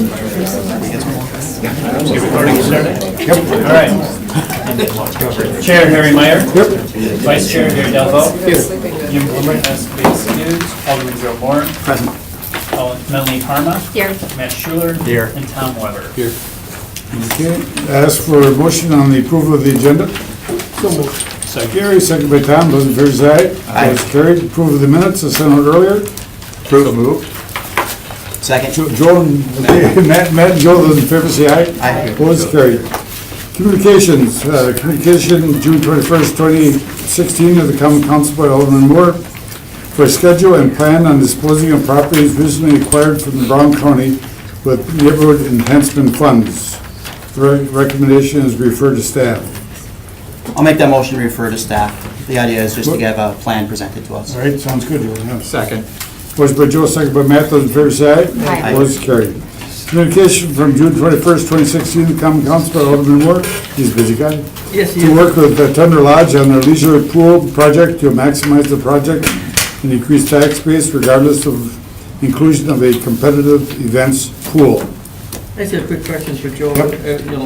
Is recording started? Yep. All right. Chair Harry Meyer. Yep. Vice Chair Gary Delvo. Here. Jim Bloomer has been excused. Alderman Joe Moore. Present. Melanie Parma. Here. Matt Schuler. Here. And Tom Weber. Here. Okay. Ask for a motion on the approval of the agenda. So moved. Gary, second by Tom. Those in favor say aye. Aye. Carried. Approve of the minutes as sent out earlier. Approve. So moved. Second. Joe and Matt and Joe, those in favor say aye. Aye. Opposed, carried. Communications. Communication June 21st, 2016 of the Common Council by Alderman Moore for a schedule and plan on disposing of properties recently acquired from the Brown County with neighborhood enhancement funds. The recommendation is referred to staff. I'll make that motion to refer to staff. The idea is just to have a plan presented to us. All right, sounds good. Yeah. Second. Motion by Joe, second by Matt. Those in favor say aye. Aye. Opposed, carried. Communication from June 21st, 2016, Common Council by Alderman Moore. He's a busy guy. Yes, To work with Thunder Lodge on their leisure pool project to maximize the project and increase tax base regardless of inclusion of a competitive events pool. I just have a quick question for Joe. Yep. In our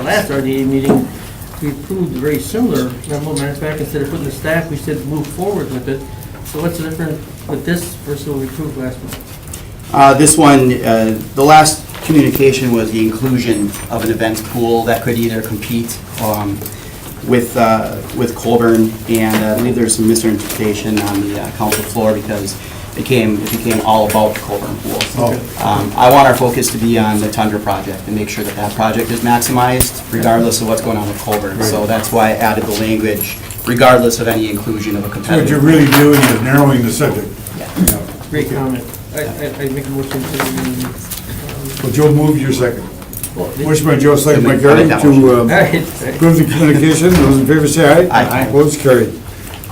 last RDA meeting, we approved a very similar memo. Matter of fact, instead of putting the staff, we said move forward with it. So what's the difference with this versus what we approved last month? This one, the last communication was the inclusion of an events pool that could either compete with Colburn, and I believe there's some misinterpretation on the council floor because it became all about the Colburn pool. I want our focus to be on the Tundra project and make sure that that project is maximized regardless of what's going on with Colburn. Right. So that's why I added the language regardless of any inclusion of a What competitor. you're really doing is narrowing the subject. Yeah. Great comment. I make a motion to, Well, Joe moved your second. well, Motion by Joe, second by I'll Gary make that to all right. approve the communication. Those in favor say aye. Aye. Opposed, carried.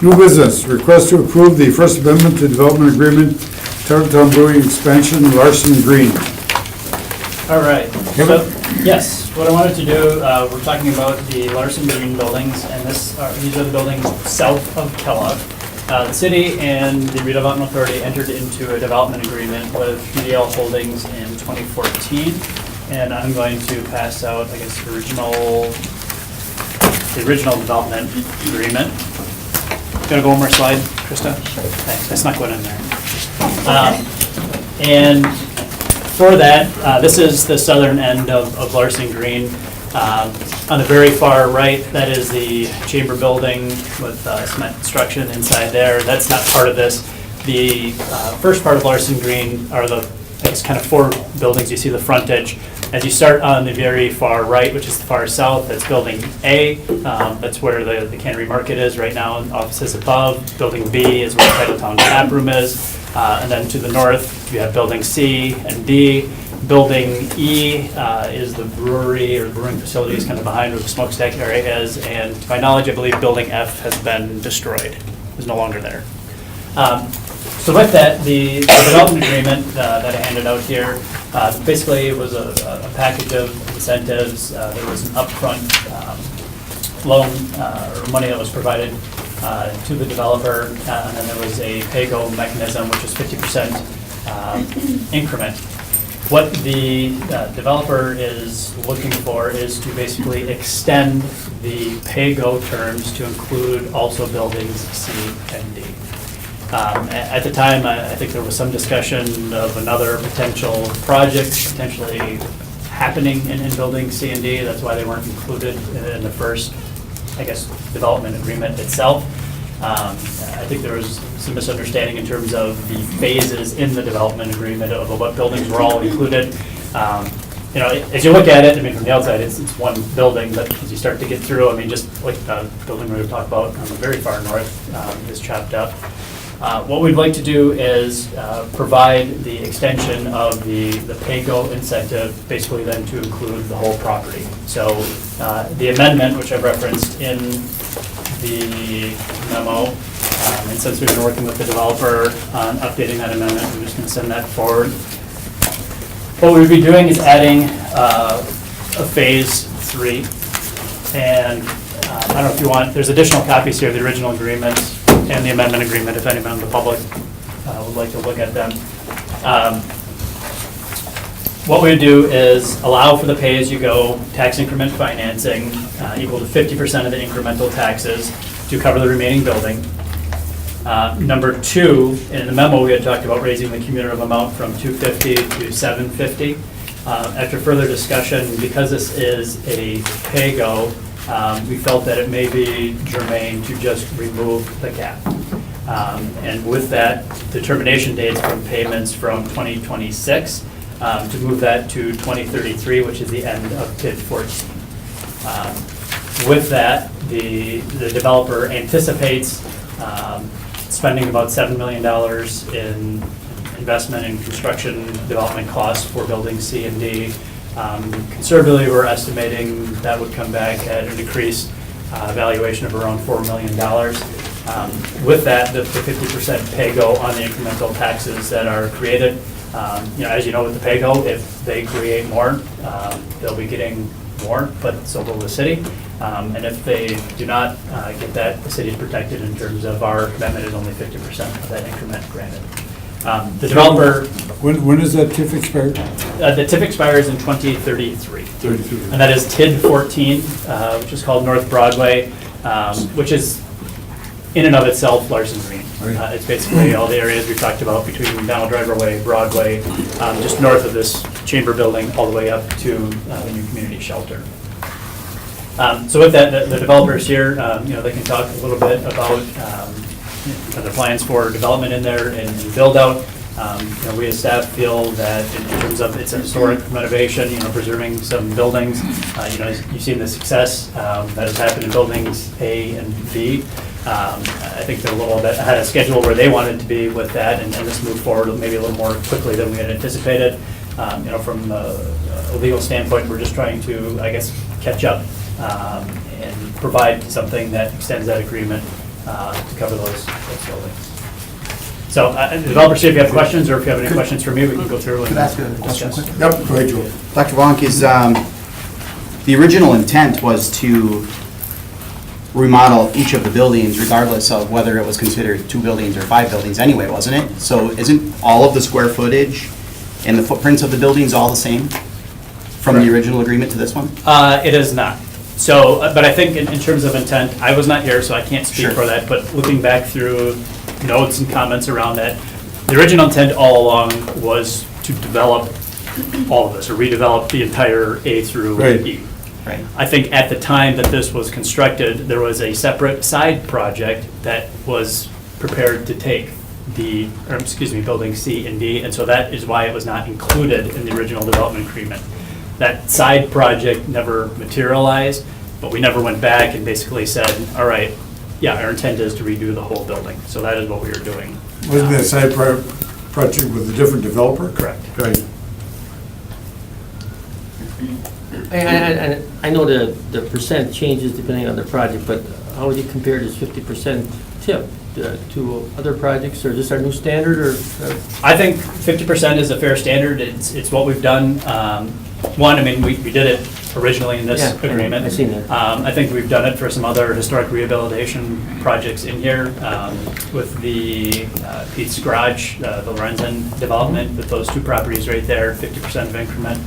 New business, request to approve the First Amendment to Development Agreement, Tarrytown Brewing Expansion, Larson Green. All right. Kevin? So, yes, what I wanted to do, we're talking about the Larson Green buildings, and these are the buildings south of Kellogg. The city and the redevelopment authority entered into a development agreement with PDL Holdings in 2014, and I'm going to pass out, I guess, the original development agreement. Gonna go one more slide, Krista? Thanks, I snuck one in there. And for that, this is the southern end of Larson Green. On the very far right, that is the chamber building with cement construction inside there. That's not part of this. The first part of Larson Green are it's kind of four buildings. You see the frontage. As you start on the very far right, which is the far south, that's building A. That's where the Cannery Market is right now, and offices above. Building B is where Titletown Tap Room is. And then to the north, you have building C and D. Building E is the brewery or brewing facilities kind of behind where the smokestack area is. And to my knowledge, I believe building F has been destroyed. It's no longer there. So with that, the development agreement that I handed out here, basically it was a package of incentives. There was an upfront loan or money that was provided to the developer, and then there was a pay-go mechanism, which is 50% increment. What the developer is looking for is to basically extend the pay-go terms to include also buildings C and D. At the time, I think there was some discussion of another potential project potentially happening in building C and D. That's why they weren't included in the first, I guess, development agreement itself. I think there was some misunderstanding in terms of the phases in the development agreement of what buildings were all included. As you look at it, I mean, from the outside, it's one building, but as you start to get through, I mean, just like the building we were talking about on the very far north is chopped up. What we'd like to do is provide the extension of the pay-go incentive, basically then to include the whole property. So the amendment, which I've referenced in the memo, and since we've been working with the developer on updating that amendment, I'm just going to send that forward. What we'd be doing is adding a phase 3, and I don't know if you want, there's additional copies here of the original agreement and the amendment agreement, if anyone in the public would like to look at them. what we would do is allow for the pay-as-you-go tax increment financing equal to 50% of the incremental taxes to cover the remaining building. Number two, in the memo, we had talked about raising the cumulative amount from $250 to $750. After further discussion, because this is a pay-go, we felt that it may be germane to just remove the cap. And with that, the termination dates from payments from 2026, to move that to 2033, which is the end of TID 14. With that, the developer anticipates spending about $7 million in investment and construction development costs for buildings C and D. Conservatively, we're estimating that would come back at an increased valuation of around $4 million. With that, the 50% pay-go on the incremental taxes that are created, as you know with the pay-go, if they create more, they'll be getting more, but so will the city. And if they do not get that, the city is protected in terms of our commitment is only 50% of that increment granted. The developer, When is that TIF expired? the TIF expires in 2033. 33. And that is TID 14, which is called North Broadway, which is in and of itself Larson Green. Right. It's basically all the areas we talked about between Donald Driver Way, Broadway, just north of this chamber building, all the way up to the new community shelter. So with that, the developers here, they can talk a little bit about their plans for development in there and build out. We as staff feel that in terms of its historic renovation, preserving some buildings, you've seen the success that has happened in buildings A and B. I think they're a little bit ahead of schedule where they wanted to be with that, and this moved forward maybe a little more quickly than we had anticipated. From a legal standpoint, we're just trying to, I guess, catch up and provide something that extends that agreement to cover those buildings. So, developers, if you have questions, or if you have any questions for me, we can go through and Could I ask a question discuss. quick? Yep, go ahead, Joe. Dr. Vonk, is, the original intent was to remodel each of the buildings regardless of whether it was considered 2 buildings or 5 buildings anyway, wasn't it? So isn't all of the square footage and the footprints of the buildings all the same from the original agreement to this one? It is not. So, but I think in terms of intent, I was not here, so I can't speak Sure. for that, but looking back through notes and comments around that, the original intent all along was to develop all of this, or redevelop the entire A through Right. E. Right. I think at the time that this was constructed, there was a separate side project that was prepared to take building C and D, and so that is why it was not included in the original development agreement. That side project never materialized, but we never went back and basically said, all right, yeah, our intent is to redo the whole building. So that is what we are doing. Wasn't that side project with a different developer? Correct. Right. And I know the percent changes depending on the project, but how would you compare this 50% tip to other projects, or is this our new standard, or? I think 50% is a fair standard. It's what we've done. One, I mean, we did it originally in this Yeah, agreement. I've seen that. I think we've done it for some other historic rehabilitation projects in here with the Pete's Garage, the Lorenzen development, with those 2 properties right there, 50% of increment.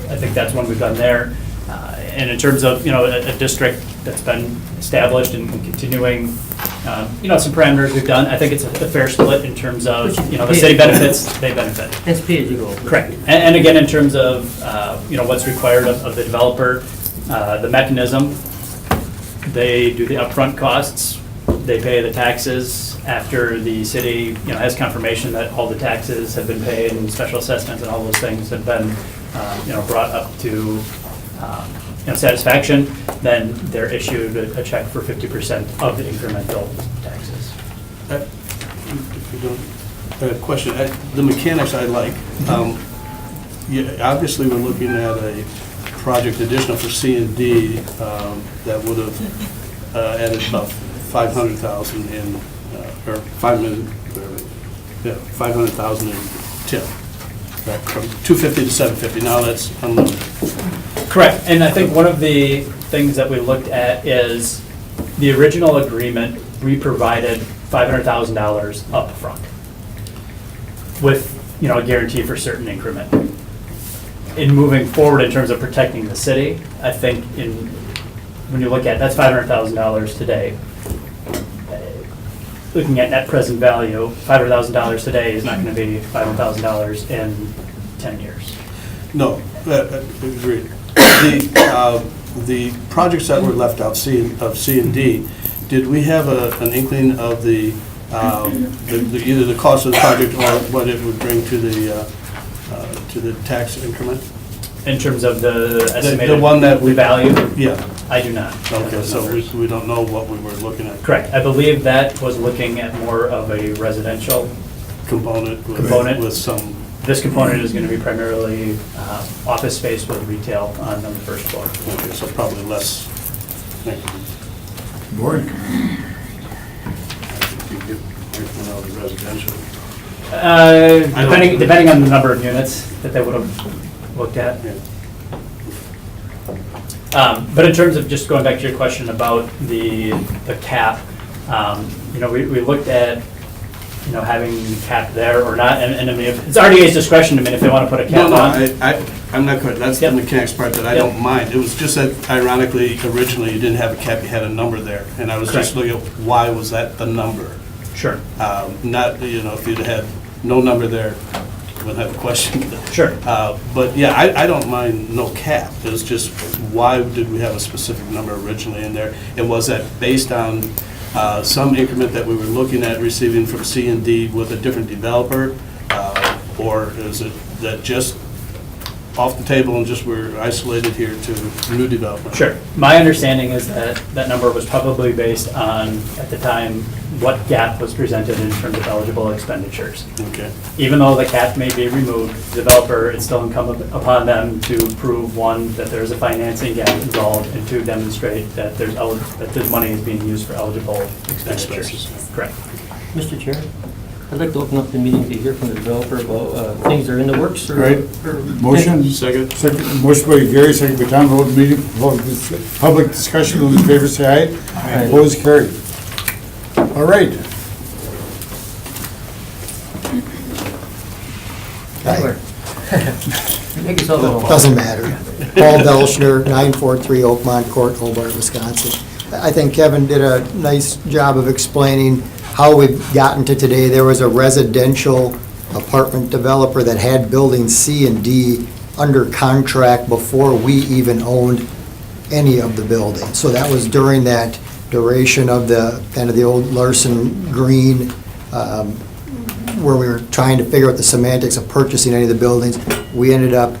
I think that's one we've done there. And in terms of, a district that's been established and continuing, some parameters we've done, I think it's a fair split in terms of, the city benefits, they benefit. That's pay as you go. Correct. And again, in terms of, what's required of the developer, the mechanism, they do the upfront costs, they pay the taxes after the city, has confirmation that all the taxes have been paid and special assessments and all those things have been, brought up to, satisfaction, then they're issued a check for 50% of the incremental taxes. If you don't, question, the mechanics I like. Obviously, we're looking at a project additional for C and D that would have added about 500,000 in, or 5 million, yeah, 500,000 in tip. From 250 to 750. Now that's unlimited. Correct, and I think one of the things that we looked at is the original agreement, we provided $500,000 up front. With a guarantee for certain increment. In moving forward in terms of protecting the city, I think when you look at, that's $500,000 today. Looking at net present value, $500,000 today is not going to be $500,000 in 10 years. No, agreed. The projects that were left out, C and D, did we have an inkling of either the cost of the project or what it would bring to the tax increment? In terms of the estimated The one that we value, Yeah, I do not. okay, so we don't know what we were looking at. Correct. I believe that was looking at more of a residential. Component Component. with some, This component is going to be primarily office space with retail on the first floor. okay, so probably less. Thank you. Board? I think you get everything out of the residential. Depending on the number of units that they would have looked at. Yeah. But in terms of just going back to your question about the cap, we looked at, having the cap there or not, and I mean, it's RDA's discretion, if they want to put a cap No, on. I'm not quite, that's the Yep. mechanics part that I Yep. don't mind. It was just that ironically, originally, you didn't have a cap, you had a number there. And I was just Correct. looking at why was that the number? Sure, Not, if you'd had no number there, wouldn't have a question. sure. But yeah, I don't mind no cap. It's just, why did we have a specific number originally in there? And was that based on some increment that we were looking at receiving from C and D with a different developer? Or is it that just off the table and just we're isolated here to new development? Sure. My understanding is that that number was probably based on, at the time, what gap was presented in terms of eligible expenditures. Okay. Even though the cap may be removed, the developer, it's still incumbent upon them to prove, one, that there's a financing gap involved, and two, demonstrate that that the money is being used for eligible expenditures. Expenses. Correct. Mr. Chair, I'd like to open up the meeting to hear from the developer about things that are in the works or... Right. or- Motion? Second? Second, motion by Gary, second by Tom, hold the meeting, public discussion, those in favor say aye. Aye. Opposed, carried. All right. Make yourself at home. Doesn't matter. Paul Belschner, 943 Oakmont Court, Hobart, Wisconsin. I think Kevin did a nice job of explaining how we've gotten to today. There was a residential apartment developer that had buildings C and D under contract before we even owned any of the buildings. So that was during that duration of the, kind of the old Larson Green, where we were trying to figure out the semantics of purchasing any of the buildings. We ended up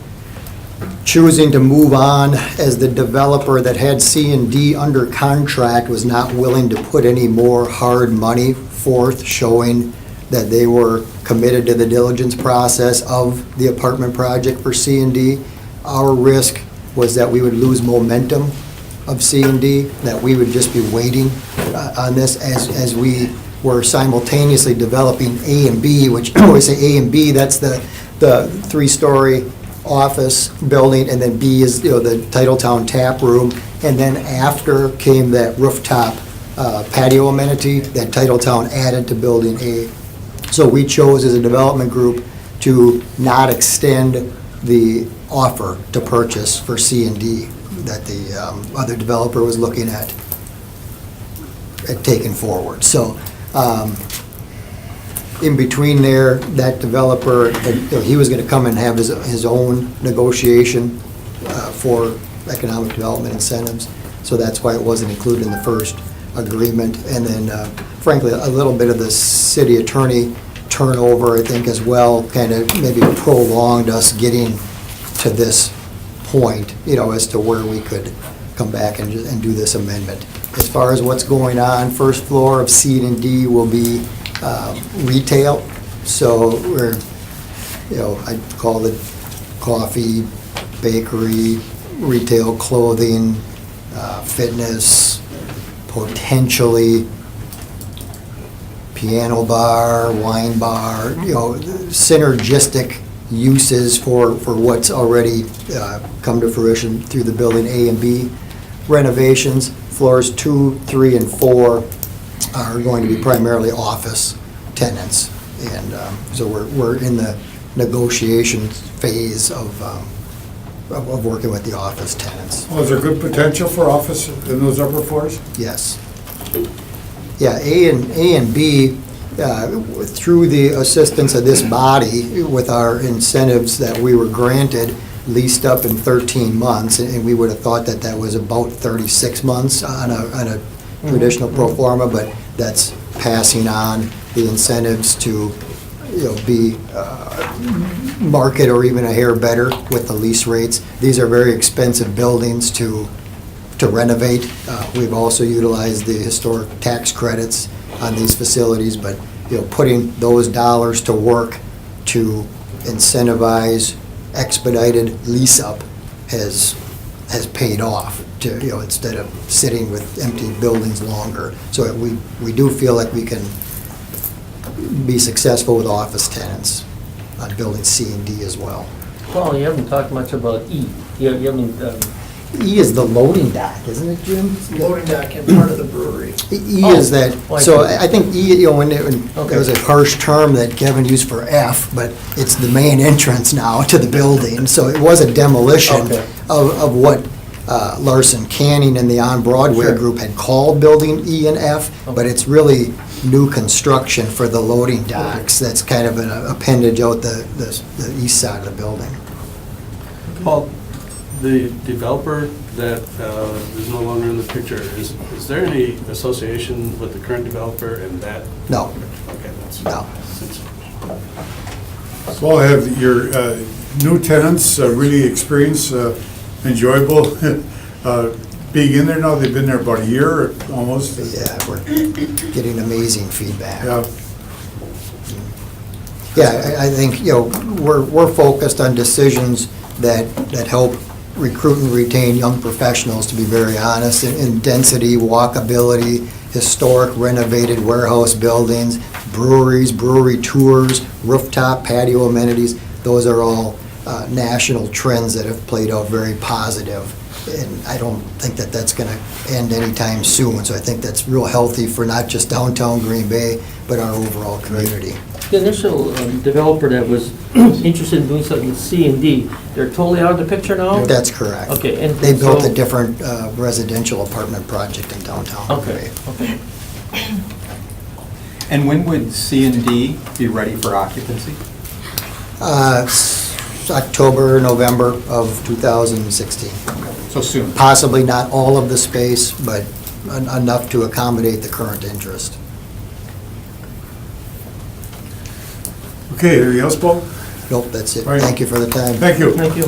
choosing to move on as the developer that had C and D under contract was not willing to put any more hard money forth, showing that they were committed to the diligence process of the apartment project for C and D. Our risk was that we would lose momentum of C and D, that we would just be waiting on this as we were simultaneously developing A and B, which when we say A and B, that's the three-story office building, and then B is, the Titletown tap room, and then after came that rooftop patio amenity that Titletown added to building A. So we chose as a development group to not extend the offer to purchase for C and D that the other developer was looking at taking forward. So in between there, that developer, he was going to come and have his own negotiation for economic development incentives. So that's why it wasn't included in the first agreement. And then frankly, a little bit of the city attorney turnover, I think, as well, kind of maybe prolonged us getting to this point, as to where we could come back and do this amendment. As far as what's going on, first floor of C and D will be retail. So we're, I'd call it coffee, bakery, retail clothing, fitness, potentially piano bar, wine bar, synergistic uses for what's already come to fruition through the building A and B renovations. Floors 2, 3, and 4 are going to be primarily office tenants. And so we're negotiation phase of working with the office tenants. Oh, is there good potential for office in those upper floors? Yes. Yeah, A and B, through the assistance of this body, with our incentives that we were granted, leased up in 13 months, and we would have thought that that was about 36 months on a traditional pro forma, but that's passing on the incentives to, be market or even a hair better with the lease rates. These are very expensive buildings to renovate. We've also utilized the historic tax credits on these facilities, but, putting those dollars to work to incentivize expedited lease-up has paid off to, instead of sitting with empty buildings longer. So we do feel like we can be successful with office tenants on building C and D as well. Paul, you haven't talked much about E. You haven't, E is the loading dock, isn't it, Jim? Loading dock and part of the brewery. E is that, Oh, so I see. I think E, when there was a harsh term that Kevin used for F, but it's the main entrance now to the building. So it was a demolition Okay. of what Larson Canning and the On Broadway Sure. group had called building E and F, but it's really new construction for the loading docks. That's kind of an appendage out the east side of the building. Paul, the developer that is no longer in the picture, is there any association with the current developer and that? No, Okay, that's. no. Well, have your new tenants really experienced enjoyable being in there now? They've been there about a year almost. Yeah, we're getting amazing feedback. Yeah. Yeah, I think, we're focused on decisions that help recruit and retain young professionals, to be very honest, in density, walkability, historic renovated warehouse buildings, breweries, brewery tours, rooftop patio amenities. Those are all national trends that have played out very positive. And I don't think that that's going to end anytime soon. So I think that's real healthy for not just downtown Green Bay, but our overall community. the initial developer that was interested in doing something with C and D, they're totally out of the picture now? That's correct. Okay, and They built so- a different residential apartment project in downtown. Okay, okay. And when would C and D be ready for occupancy? October, November of 2016. So soon. Possibly not all of the space, but enough to accommodate the current interest. Okay, anything else, Paul? Nope, that's it. Right. Thank you for the time. Thank you. Thank you.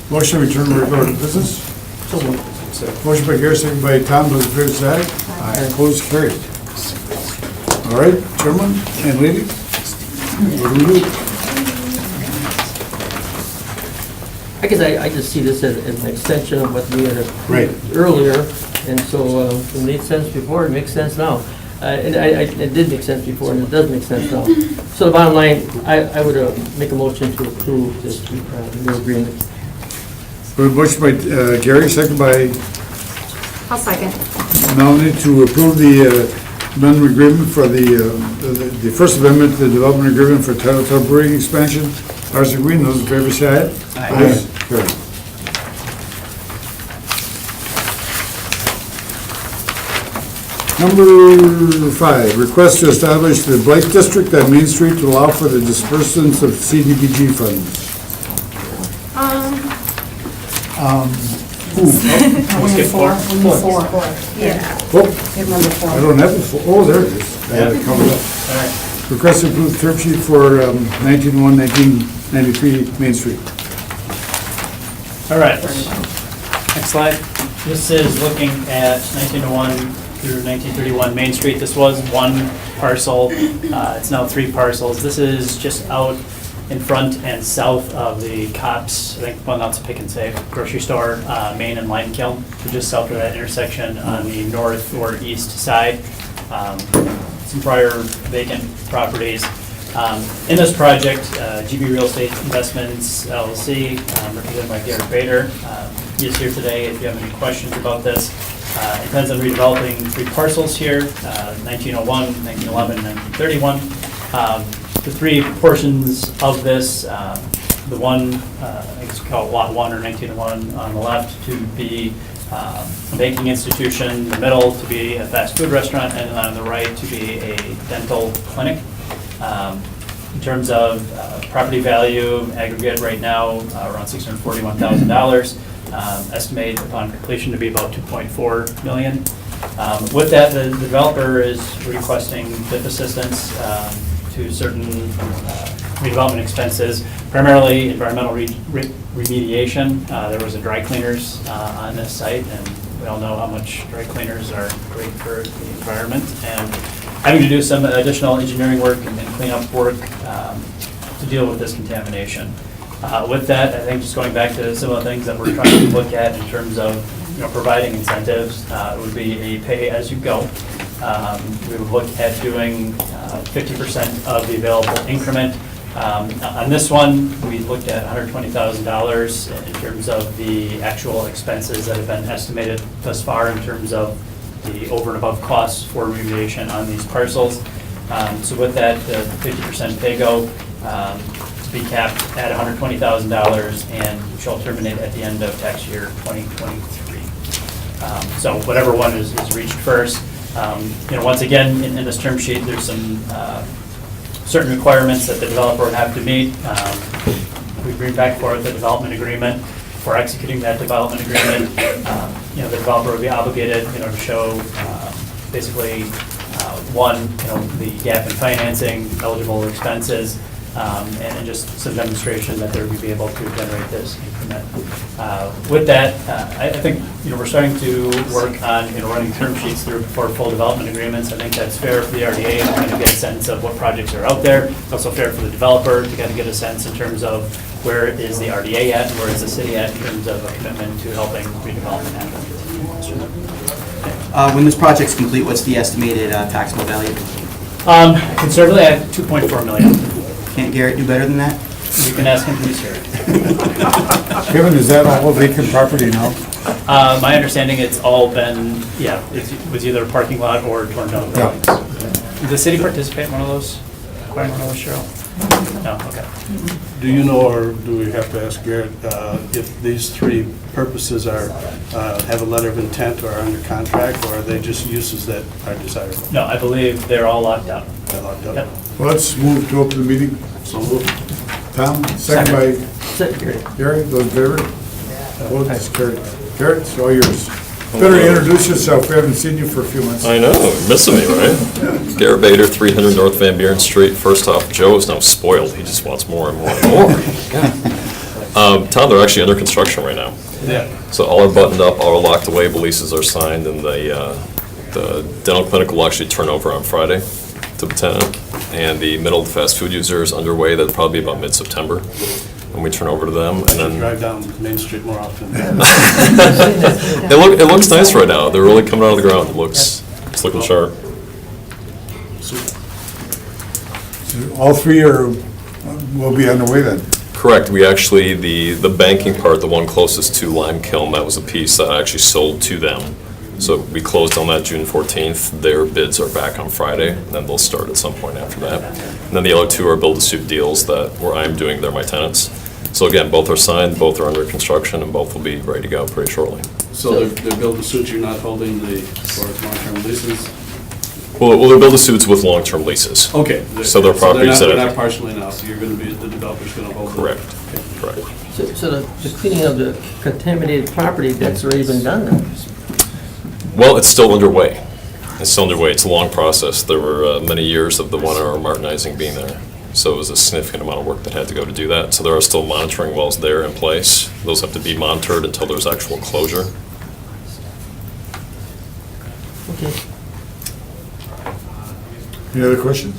Motion to return to regular business. So moved. Motion by Gary, second by Tom, those in favor say aye. Aye. Opposed, carried. All right, gentlemen and ladies, what do we do? I guess I just see this as an extension of what we had Right. earlier, and so it made sense before, it makes sense now. And it did make sense before, and it does make sense now. So the bottom line, I would make a motion to approve this new agreement. We have a motion by Gary, second by I'll second. Melanie to approve the amendment agreement for the first amendment to the development agreement for Title Brewing expansion. Larson Green, those in favor say aye. Aye. Carried. Number 5, request to establish the Blight District on Main Street to allow for the disbursements of CDBG funds. Skip four. Yeah. Oh, I don't have the, oh, there it is. I had it covered up. Request to approve term sheet for 1993 Main Street. All right. Next slide. This is looking at 1901 through 1931 Main Street. This was one parcel. It's now 3 parcels. This is just out in front and south of the Cops, I think, well, that's Pick and Save grocery store, Main and Lime Kiln. So just south of that intersection on the north or east side. Some prior vacant properties. In this project, GB Real Estate Investments LLC, represented by Garrett Bader, he is here today if you have any questions about this. Intends on redeveloping 3 parcels here, 1901, 1911, 1931. the three portions of this, the one, I guess we call it Lot 1 or 1901 on the left to be a banking institution, the middle to be a fast food restaurant, and then on the right to be a dental clinic. In terms of property value, aggregate right now, around $641,000. Estimate upon completion to be about $2.4 million. With that, the developer is requesting TIF assistance to certain redevelopment expenses, primarily environmental remediation. There was a dry cleaners on this site, and we all know how much dry cleaners are great for the environment. And having to do some additional engineering work and cleanup work to deal with this contamination. With that, I think just going back to some of the things that we're trying to look at in terms of providing incentives, it would be a pay-as-you-go. We would look at doing 50% of the available increment. On this one, we looked at $120,000 in terms of the actual expenses that have been estimated thus far in terms of the over and above costs for remediation on these parcels. So with that, the 50% pay-go to be capped at $120,000 and shall terminate at the end of tax year 2023. So whatever one is reached first. Once again, in this term sheet, there's some certain requirements that the developer would have to meet. We bring back forward the development agreement. For executing that development agreement, the developer would be obligated, to show basically one, the gap in financing, eligible expenses, and just some demonstration that they would be able to generate this increment. With that, I think we're starting to work on running term sheets through for full development agreements. I think that's fair for the RDA to kind of get a sense of what projects are out there. It's also fair for the developer to kind of get a sense in terms of where is the RDA at and where is the city at in terms of a commitment to helping redevelopment happen. When this project's complete, what's the estimated taxable value? Conservatively, I have $2.4 million. Can't Garrett do better than that? You can ask him who's here. Kevin, is that all vacant property now? My understanding, it's all been, it was either a parking lot or torn down buildings. Did the city participate in one of those, acquiring one of those, Cheryl? No, okay. Do you know, or do we have to ask Garrett, if these three purposes are, have a letter of intent or are under contract, or are they just uses that are desirable? No, I believe they're all locked up. They're locked up? Yep. Well, let's move to open the meeting. So moved. Tom, second by Second. Gary, those in favor? Vote is carried. Garrett, it's all yours. Better introduce yourself, we haven't seen you for a few months. I know, you're missing me, right? Garrett Bader, 300 North Van Buren Street. First off, Joe is now spoiled. He just wants more and more and more. Tom, they're actually under construction right now. Yeah. So all are buttoned up, all are locked away, the leases are signed, and the dental clinic will actually turn over on Friday to the tenant. And the middle of the fast food user is underway. That'll probably be about mid-September when we turn over to them. And then Drive down Main Street more often. it looks nice right now. They're really coming out of the ground. It's looking sharp. All three will be underway then. Correct. We actually, the banking part, the one closest to Lime Kiln, that was a piece that actually sold to them. So we closed on that June 14th. Their bids are back on Friday, and then they'll start at some point after that. And then the other two are build-to-suit deals where I'm doing, they're my tenants. So again, both are signed, both are under construction, and both will be ready to go pretty shortly. So they're build-to-suit, you're not holding the, for long-term leases? Well, they're build-to-suits with long-term leases. Okay. So they're properties that They're are- not partially now, so you're going to be, the developer's going to hold them? Correct. Correct. So the cleaning of the contaminated property, that's already been done then? Well, it's still underway. It's a long process. There were many years of the 1 hour martinizing being there. So it was a significant amount of work that had to go to do that. So there are still monitoring wells there in place. Those have to be monitored until there's actual closure. Okay. Any other questions?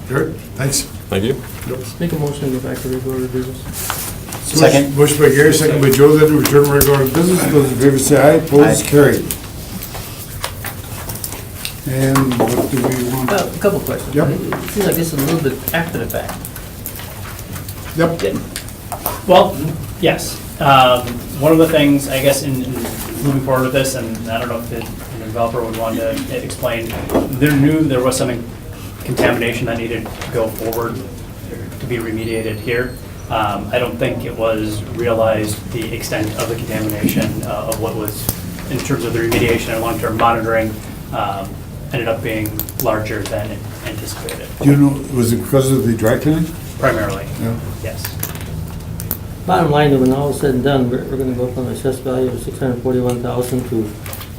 Garrett, thanks. Thank you. Make a motion to go back to regular business. Second. Motion by Gary, second by Joe, then return to regular business. Those in favor say aye, opposed, Aye. carried. And what do we want? A couple questions. Yep. It seems like this is a little bit after the fact. Yep. Well, yes. One of the things, I guess, in moving forward with this, and I don't know if the developer would want to explain, they knew there was some contamination that needed to go forward to be remediated here. I don't think it was realized the extent of the contamination of what was, in terms of the remediation and long-term monitoring, ended up being larger than anticipated, Do you know, was it because of the dry cleaning? primarily, Yeah. yes. Bottom line, when all is said and done, we're gonna go from an assessed value of 641,000 to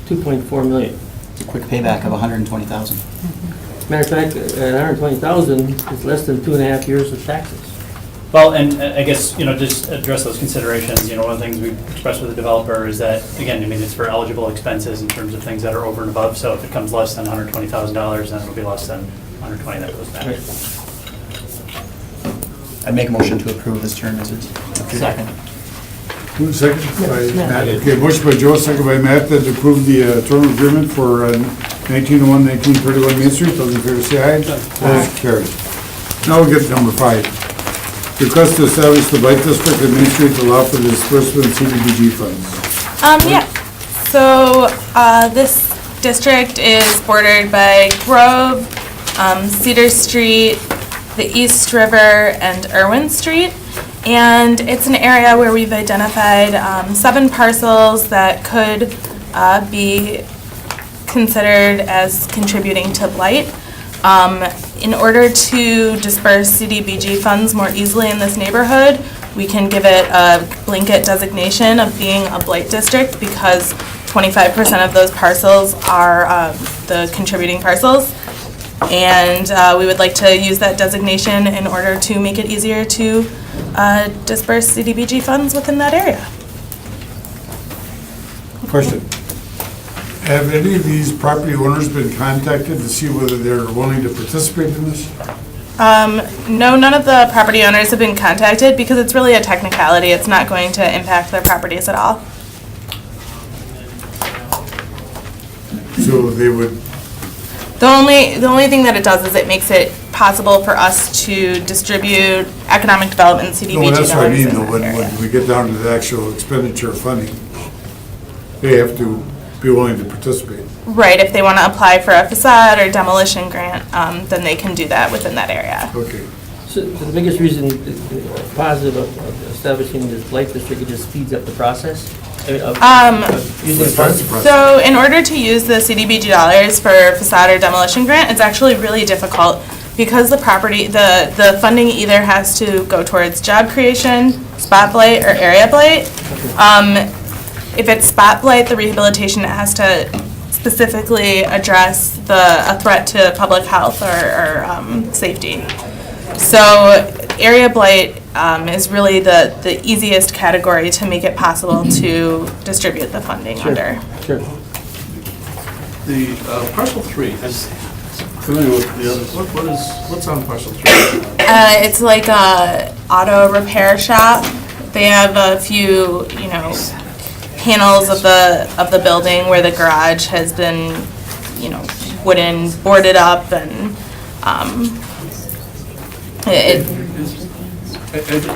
2.4 million. It's a quick payback of 120,000. Matter of fact, at 120,000, it's less than 2.5 years of taxes. Well, and I guess, just address those considerations. One of the things we expressed with the developer is that, again, it's for eligible expenses in terms of things that are over and above. So if it comes less than $120,000, then it'll be less than 120 that goes back. Right. I'd make a motion to approve this term as it's. Second. Who's second? By Matt. Okay, motion by Joe, second by Matt, that approve the term agreement for 1901, 1931 Main Street. Those in favor say aye. Opposed, carried. Now we get to number 5. Request to establish the Blight District at Main Street to allow for the disbursement of CDBG funds. Yeah, so this district is bordered by Grove, Cedar Street, the East River, and Irwin Street. And it's an area where we've identified 7 parcels that could be considered as contributing to blight. In order to disperse CDBG funds more easily in this neighborhood, we can give it a blanket designation of being a blight district because 25% of those parcels are the contributing parcels. And we would like to use that designation in order to make it easier to disperse CDBG funds within that area. Question. Have any of these property owners been contacted to see whether they're willing to participate in this? No, none of the property owners have been contacted because it's really a technicality. It's not going to impact their properties at all. So they would, The only thing that it does is it makes it possible for us to distribute economic development CDBG no, dollars that's what I mean in though, that area. when we get down to the actual expenditure of funding, they have to be willing to participate. Right, if they want to apply for a facade or demolition grant, then they can do that within that area. Okay. So the biggest reason, positive of establishing this blight district, it just speeds up the process of using the funds? So in order to use the CDBG dollars for facade or demolition grant, it's actually really difficult because the property, the funding either has to go towards job creation, spot blight, or area blight. If it's spot blight, the rehabilitation has to specifically address a threat to public health or safety. So area blight is really the easiest category to make it possible to distribute the funding under. Sure. The parcel 3, is familiar with the others. What's on parcel 3? It's like a auto repair shop. They have a few, panels of the building where the garage has been, wooden boarded up and I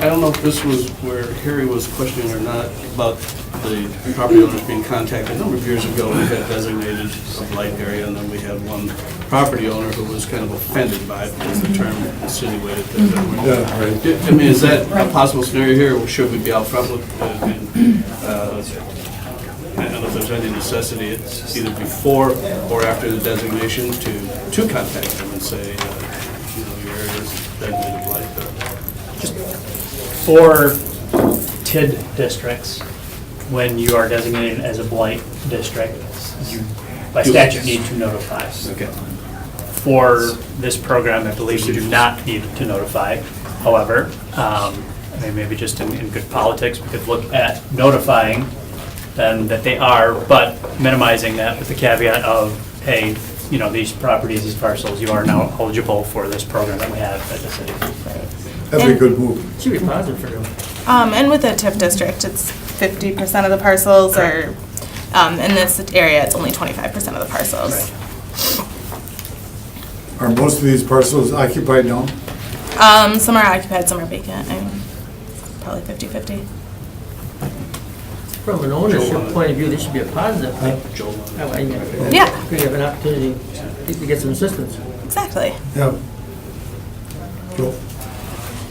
don't know if this was where Harry was questioning or not about the property owners being contacted. A number of years ago, we had designated a blight area, and then we had one property owner who was kind of offended by it because the term insinuated that we're. Yeah, right. Is that a possible scenario here, or should we be out front with, I don't know if there's any necessity, it's either before or after the designation to contact them and say, your area is designated blight. For TID districts, when you are designated as a blight district, you, by statute, need to notify. Okay. For this program, I believe you do not need to notify. However, maybe just in good politics, we could look at notifying them that they are, but minimizing that with the caveat of, hey, these properties, these parcels, you are now eligible for this program that we have at the city. That'd be a good move. Should be positive for them. and with a TIF district, it's 50% of the parcels, or in this area, it's only 25% of the parcels. Are most of these parcels occupied now? Some are occupied, some are vacant. Probably 50-50. From an ownership point of view, this should be a positive thing. Yeah. We have an opportunity to get some assistance. Exactly. Yeah. Cool.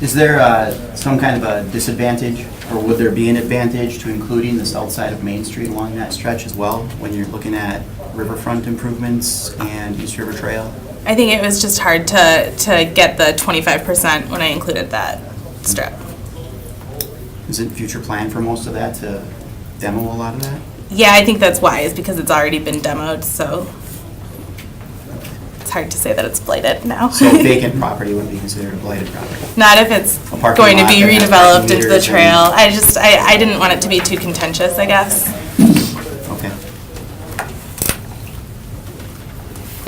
Is there some kind of a disadvantage, or would there be an advantage to including the south side of Main Street along that stretch as well, when you're looking at riverfront improvements and East River Trail? I think it was just hard to get the 25% when I included that strip. Is it future plan for most of that to demo a lot of that? Yeah, I think that's wise because it's already been demoed, so it's hard to say that it's blighted now. So vacant property would be considered a blighted property? Not if it's A parking going to lot be that has redeveloped parking into the meters and- trail. I didn't want it to be too contentious, I guess. Okay.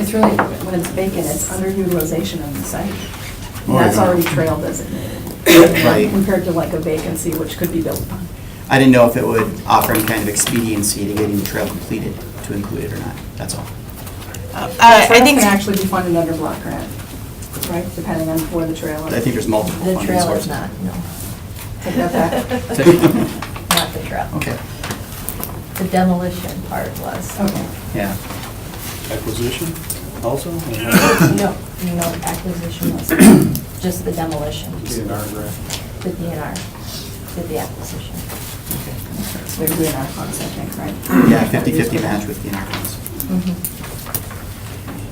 It's really, when it's vacant, it's underutilization of the site. And Oh, that's yeah. already trail designated. Right. Compared to like a vacancy, which could be built upon. I didn't know if it would offer any kind of expediency to getting the trail completed to include it or not, that's all. I Trails think can actually be funded under block grant, right, depending on where the trail I is. think there's multiple The funding trail sources. is not, no, Take that back. not the trail. Okay, The demolition part was. Okay. yeah. Acquisition also? No, acquisition was just the demolition. DNR grant. The DNR did the acquisition. So they're doing our funds, I think, right? Yeah, 50/50 match with the funds.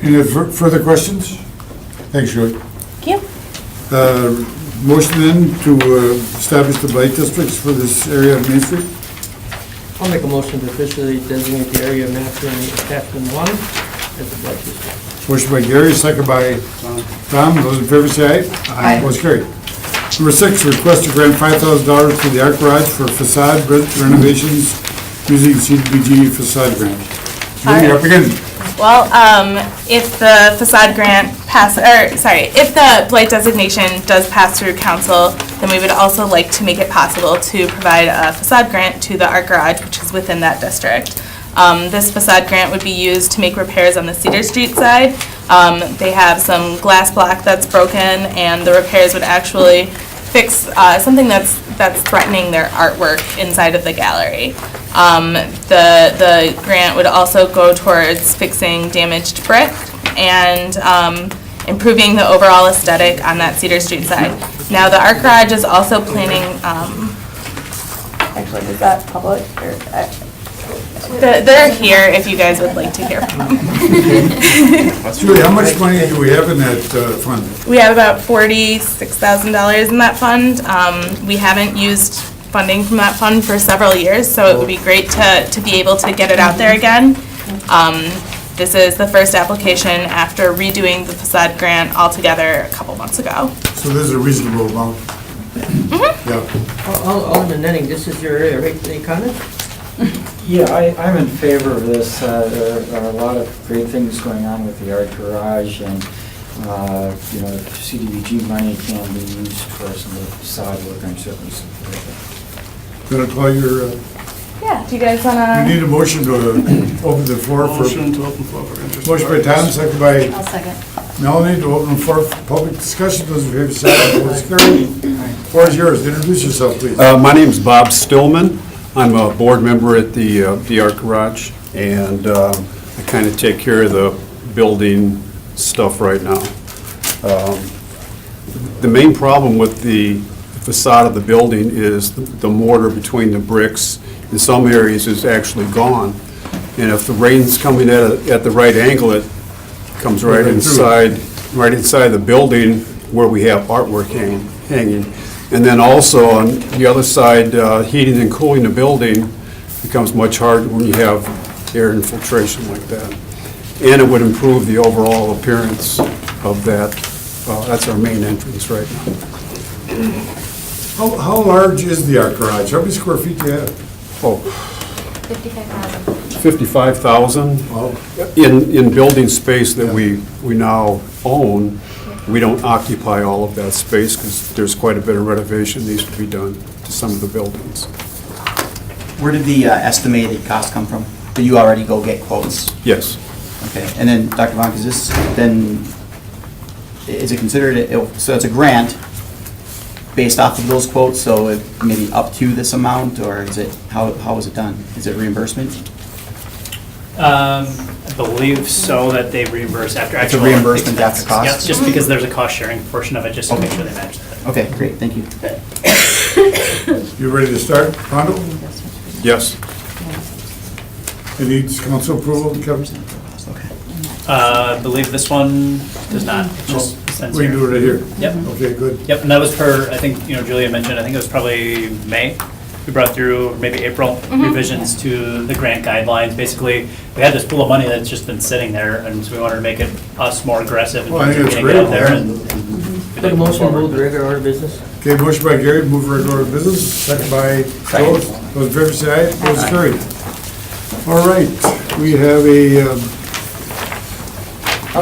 Any further questions? Thanks, Shirley. Thank you. Motion then to establish the blight districts for this area of Main Street? I'll make a motion to officially designate the area mapped in attachment 1 as a blight district. Motion by Gary, second by Tom. Those in favor say aye. Aye. Motion carried. Number 6, request to grant $5,000 to the Art Garage for facade renovations using CDBG facade grant. Julie, up again. Well, if the facade grant if the blight designation does pass through council, then we would also like to make it possible to provide a facade grant to the Art Garage, which is within that district. This facade grant would be used to make repairs on the Cedar Street side. They have some glass block that's broken, and the repairs would actually fix something that's threatening their artwork inside of the gallery. The grant would also go towards fixing damaged brick and improving the overall aesthetic on that Cedar Street side. Now, the Art Garage is also planning, actually, is that public? Or, they're here if you guys would like to hear from them. Julie, how much money do we have in that fund? We have about $46,000 in that fund. We haven't used funding from that fund for several years, so it would be great to be able to get it out there again. This is the first application after redoing the facade grant altogether a couple months ago. So this is a reasonable amount. Yeah. Alderman Nenning, this is your area, right? Any comments? Yeah, I'm in favor of this. There are a lot of great things going on with the Art Garage, and, CDBG money can be used for some of the facade work. I'm certainly supportive of Gonna call your, Yeah, do you guys we wanna? need a motion to open the floor for, Motion to open floor for interest. motion by Tom, second by I'll second. Melanie to open the floor for public discussion. Those in favor say aye. Opposed, carried. Floor is yours. Introduce yourself, please. My name's Bob Stillman. I'm a board member at the Art Garage, and I kind of take care of the building stuff right now. The main problem with the facade of the building is the mortar between the bricks. In some areas is actually gone, and if the rain's coming at the right angle, it comes right inside the building where we have artwork hanging. And then also on the other side, heating and cooling the building becomes much harder when you have air infiltration like that. And it would improve the overall appearance of that. That's our main entrance right now. How large is the Art Garage? How many square feet do you have? Oh, 55,000. 55,000 in building space that we now own. We don't occupy all of that space because there's quite a bit of renovation needs to be done to some of the buildings. Where did the estimated cost come from? Did you already go get quotes? Yes. Okay, and then, Dr. Vonk, is this then, is it considered, so it's a grant based off of those quotes, so it maybe up to this amount, or is it, how is it done? Is it reimbursement? I believe so, that they reimburse after It's a actual reimbursement after expenses. cost? Yes, just because there's a cost-sharing portion of it, just to make sure they match that. Okay, great, thank you. You ready to start, Hondo? Yes. It needs council approval, Kevin? I believe this one does not, it's just sends We can here. do it right here. Yep. Okay, good. Yep, and that was per, I think, Julia mentioned, I think it was probably May. We brought through, maybe April, revisions to the grant guidelines. Basically, we had this pool of money that's just been sitting there, and so we wanted to make it us more aggressive in Well, I terms of think getting it's it out great. there. And we Put did a move motion, forward. move the regular order of business. Okay, motion by Gary, move regular business, second by Joe. Those in favor say aye, opposed carried. All right, we have a,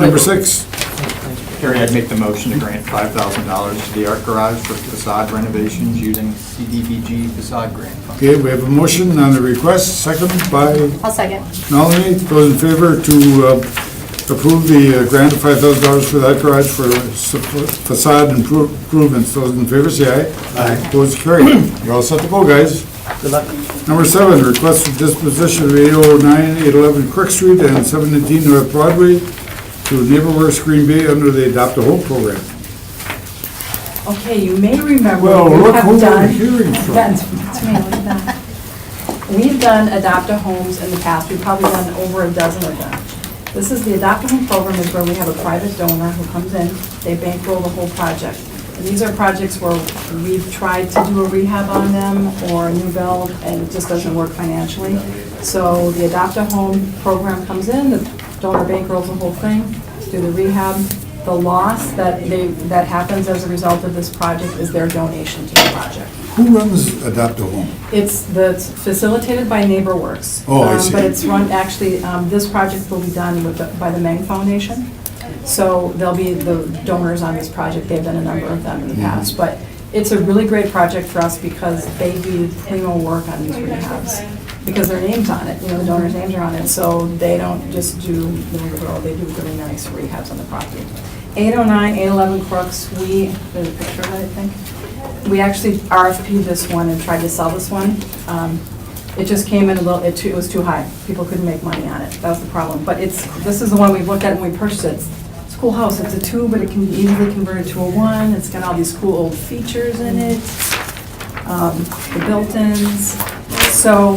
number 6. Gary, I'd make the motion to grant $5,000 to the art garage for facade renovations using CDBG facade grant fund. Okay, we have a motion on the request, second by I'll second. Melanie. Those in favor to approve the grant of $5,000 for that garage for facade improvements. Those in favor say aye. Aye. Opposed carried. You're all set to go, guys. Good luck. Number 7, request for disposition of 809, 811 Crook Street and 718 North Broadway to NeighborWorks Green Bay under the Adopt a Home program. Okay, you may remember, Well, we look have who we're done. hearing from. That's me, look at that. We've done Adopt-A-Homes in the past, we've probably done over a dozen of them. This is the Adopt-A-Home program, is where we have a private donor who comes in, they bankroll the whole project. And these are projects where we've tried to do a rehab on them or a new build, and it just doesn't work financially. So the Adopt-A-Home program comes in, the donor bankrolls the whole thing, do the rehab. The loss that happens as a result of this project is their donation to the project. Who runs Adopt a Home? It's facilitated by NeighborWorks. Oh, I see. But it's run, actually, this project will be done by the Meng Foundation. So they'll be the donors on this project. They've done a number of them in the past. But it's a really great project for us because they do primo work on these rehabs. Because their name's on it, the donors' names are on it. So they don't just do middle-of-the-road, they do really nice rehabs on the property. 809, 811 Crooks, there's a picture of it, I think. We actually RFP'd this one and tried to sell this one. It just came in a little, it was too high. People couldn't make money on it. That was the problem. But this is the one we've looked at when we purchased it. It's a cool house. It's a 2, but it can be easily converted to a 1. It's got all these cool old features in it, the built-ins. So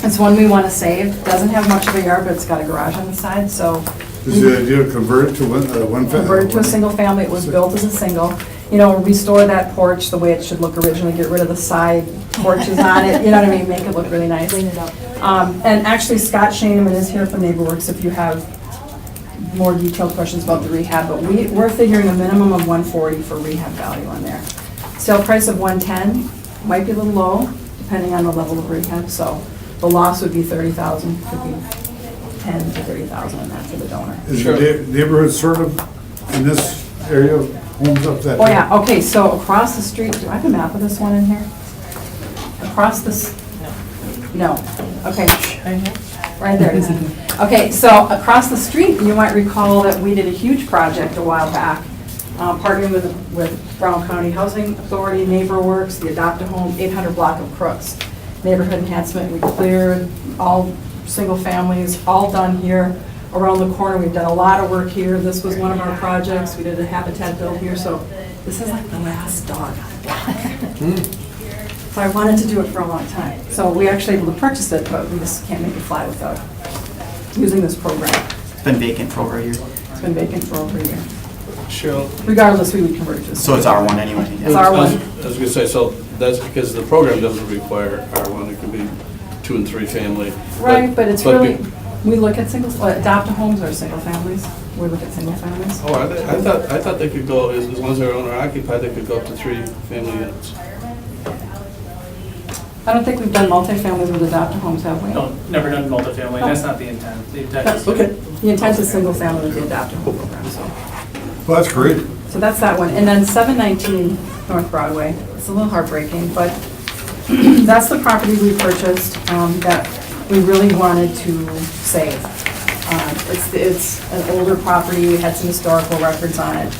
it's one we want to save. Doesn't have much of a yard, but it's got a garage on the side, so. Is the idea to convert it to one family? Converted to a single family, it was built as a single. Restore that porch the way it should look originally, get rid of the side porches on it, you know what I mean, make it look really nice. Clean it up. And actually Scott Shaneman is here from NeighborWorks if you have more detailed questions about the rehab, but we're figuring a minimum of 140 for rehab value on there. Sale price of 110, might be a little low, depending on the level of rehab, so the loss would be 30,000, could be 10 to 30,000 on that for the donor. Is the neighborhood sort of in this area, homes up that? Oh, yeah, okay, so across the street, do I have a map of this one in here? Across this, no, okay. Right there. Okay, so across the street, you might recall that we did a huge project a while back, partnering with Brown County Housing Authority, NeighborWorks, the Adopt-A-Home, 800 block of Crooks. Neighborhood enhancement, we cleared all single families, all done here around the corner. We've done a lot of work here. This was one of our projects. We did a habitat build here, so this is like the last dog. So I wanted to do it for a long time. So we actually able to purchase it, but we just can't make it fly without using this program. It's been vacant for over a year. It's been vacant for over a year. Cheryl? Regardless, we would convert it to. So it's R1 anyway. It's R1. I was gonna say, so that's because the program doesn't require R1, it could be 2 and 3 family. Right, but it's really, be- we look at Adopt-A-Homes are single families. We look at single families. Oh, are they? I thought they could go, as long as they're owner occupied, they could go up to 3 family units. I don't think we've done multifamilies with Adopt-A-Homes, have we? No, never done multifamily, that's not the intent. The intent is. Okay. The intent is single family with the Adopt-A-Home program, so. Well, that's great. So that's that one. And then 719 North Broadway. It's a little heartbreaking, but that's the property we purchased that we really wanted to save. It's an older property, we had some historical records on it,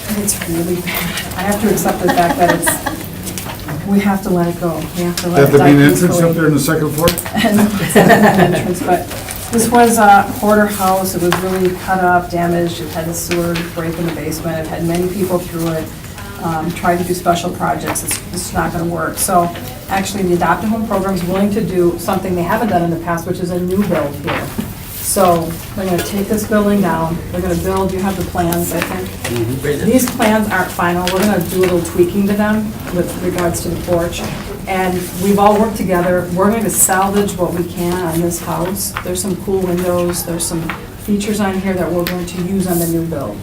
and it's really bad. I have to accept the fact that we have to let it go. We have to let Have it there die been an entrance peacefully. up there in the second floor? And it's an entrance, but This was a hoarder house, it was really cut up, damaged, it had a sewer break in the basement, it had many people through it, tried to do special projects, it's not gonna work. So actually, the Adopt a Home program is willing to do something they haven't done in the past, which is a new build here. So they're gonna take this building down, they're gonna build, you have the plans, I think. These plans aren't final, we're gonna do a little tweaking to them with regards to the porch. And we've all worked together, we're going to salvage what we can on this house. There's some cool windows, there's some features on here that we're going to use on the new build.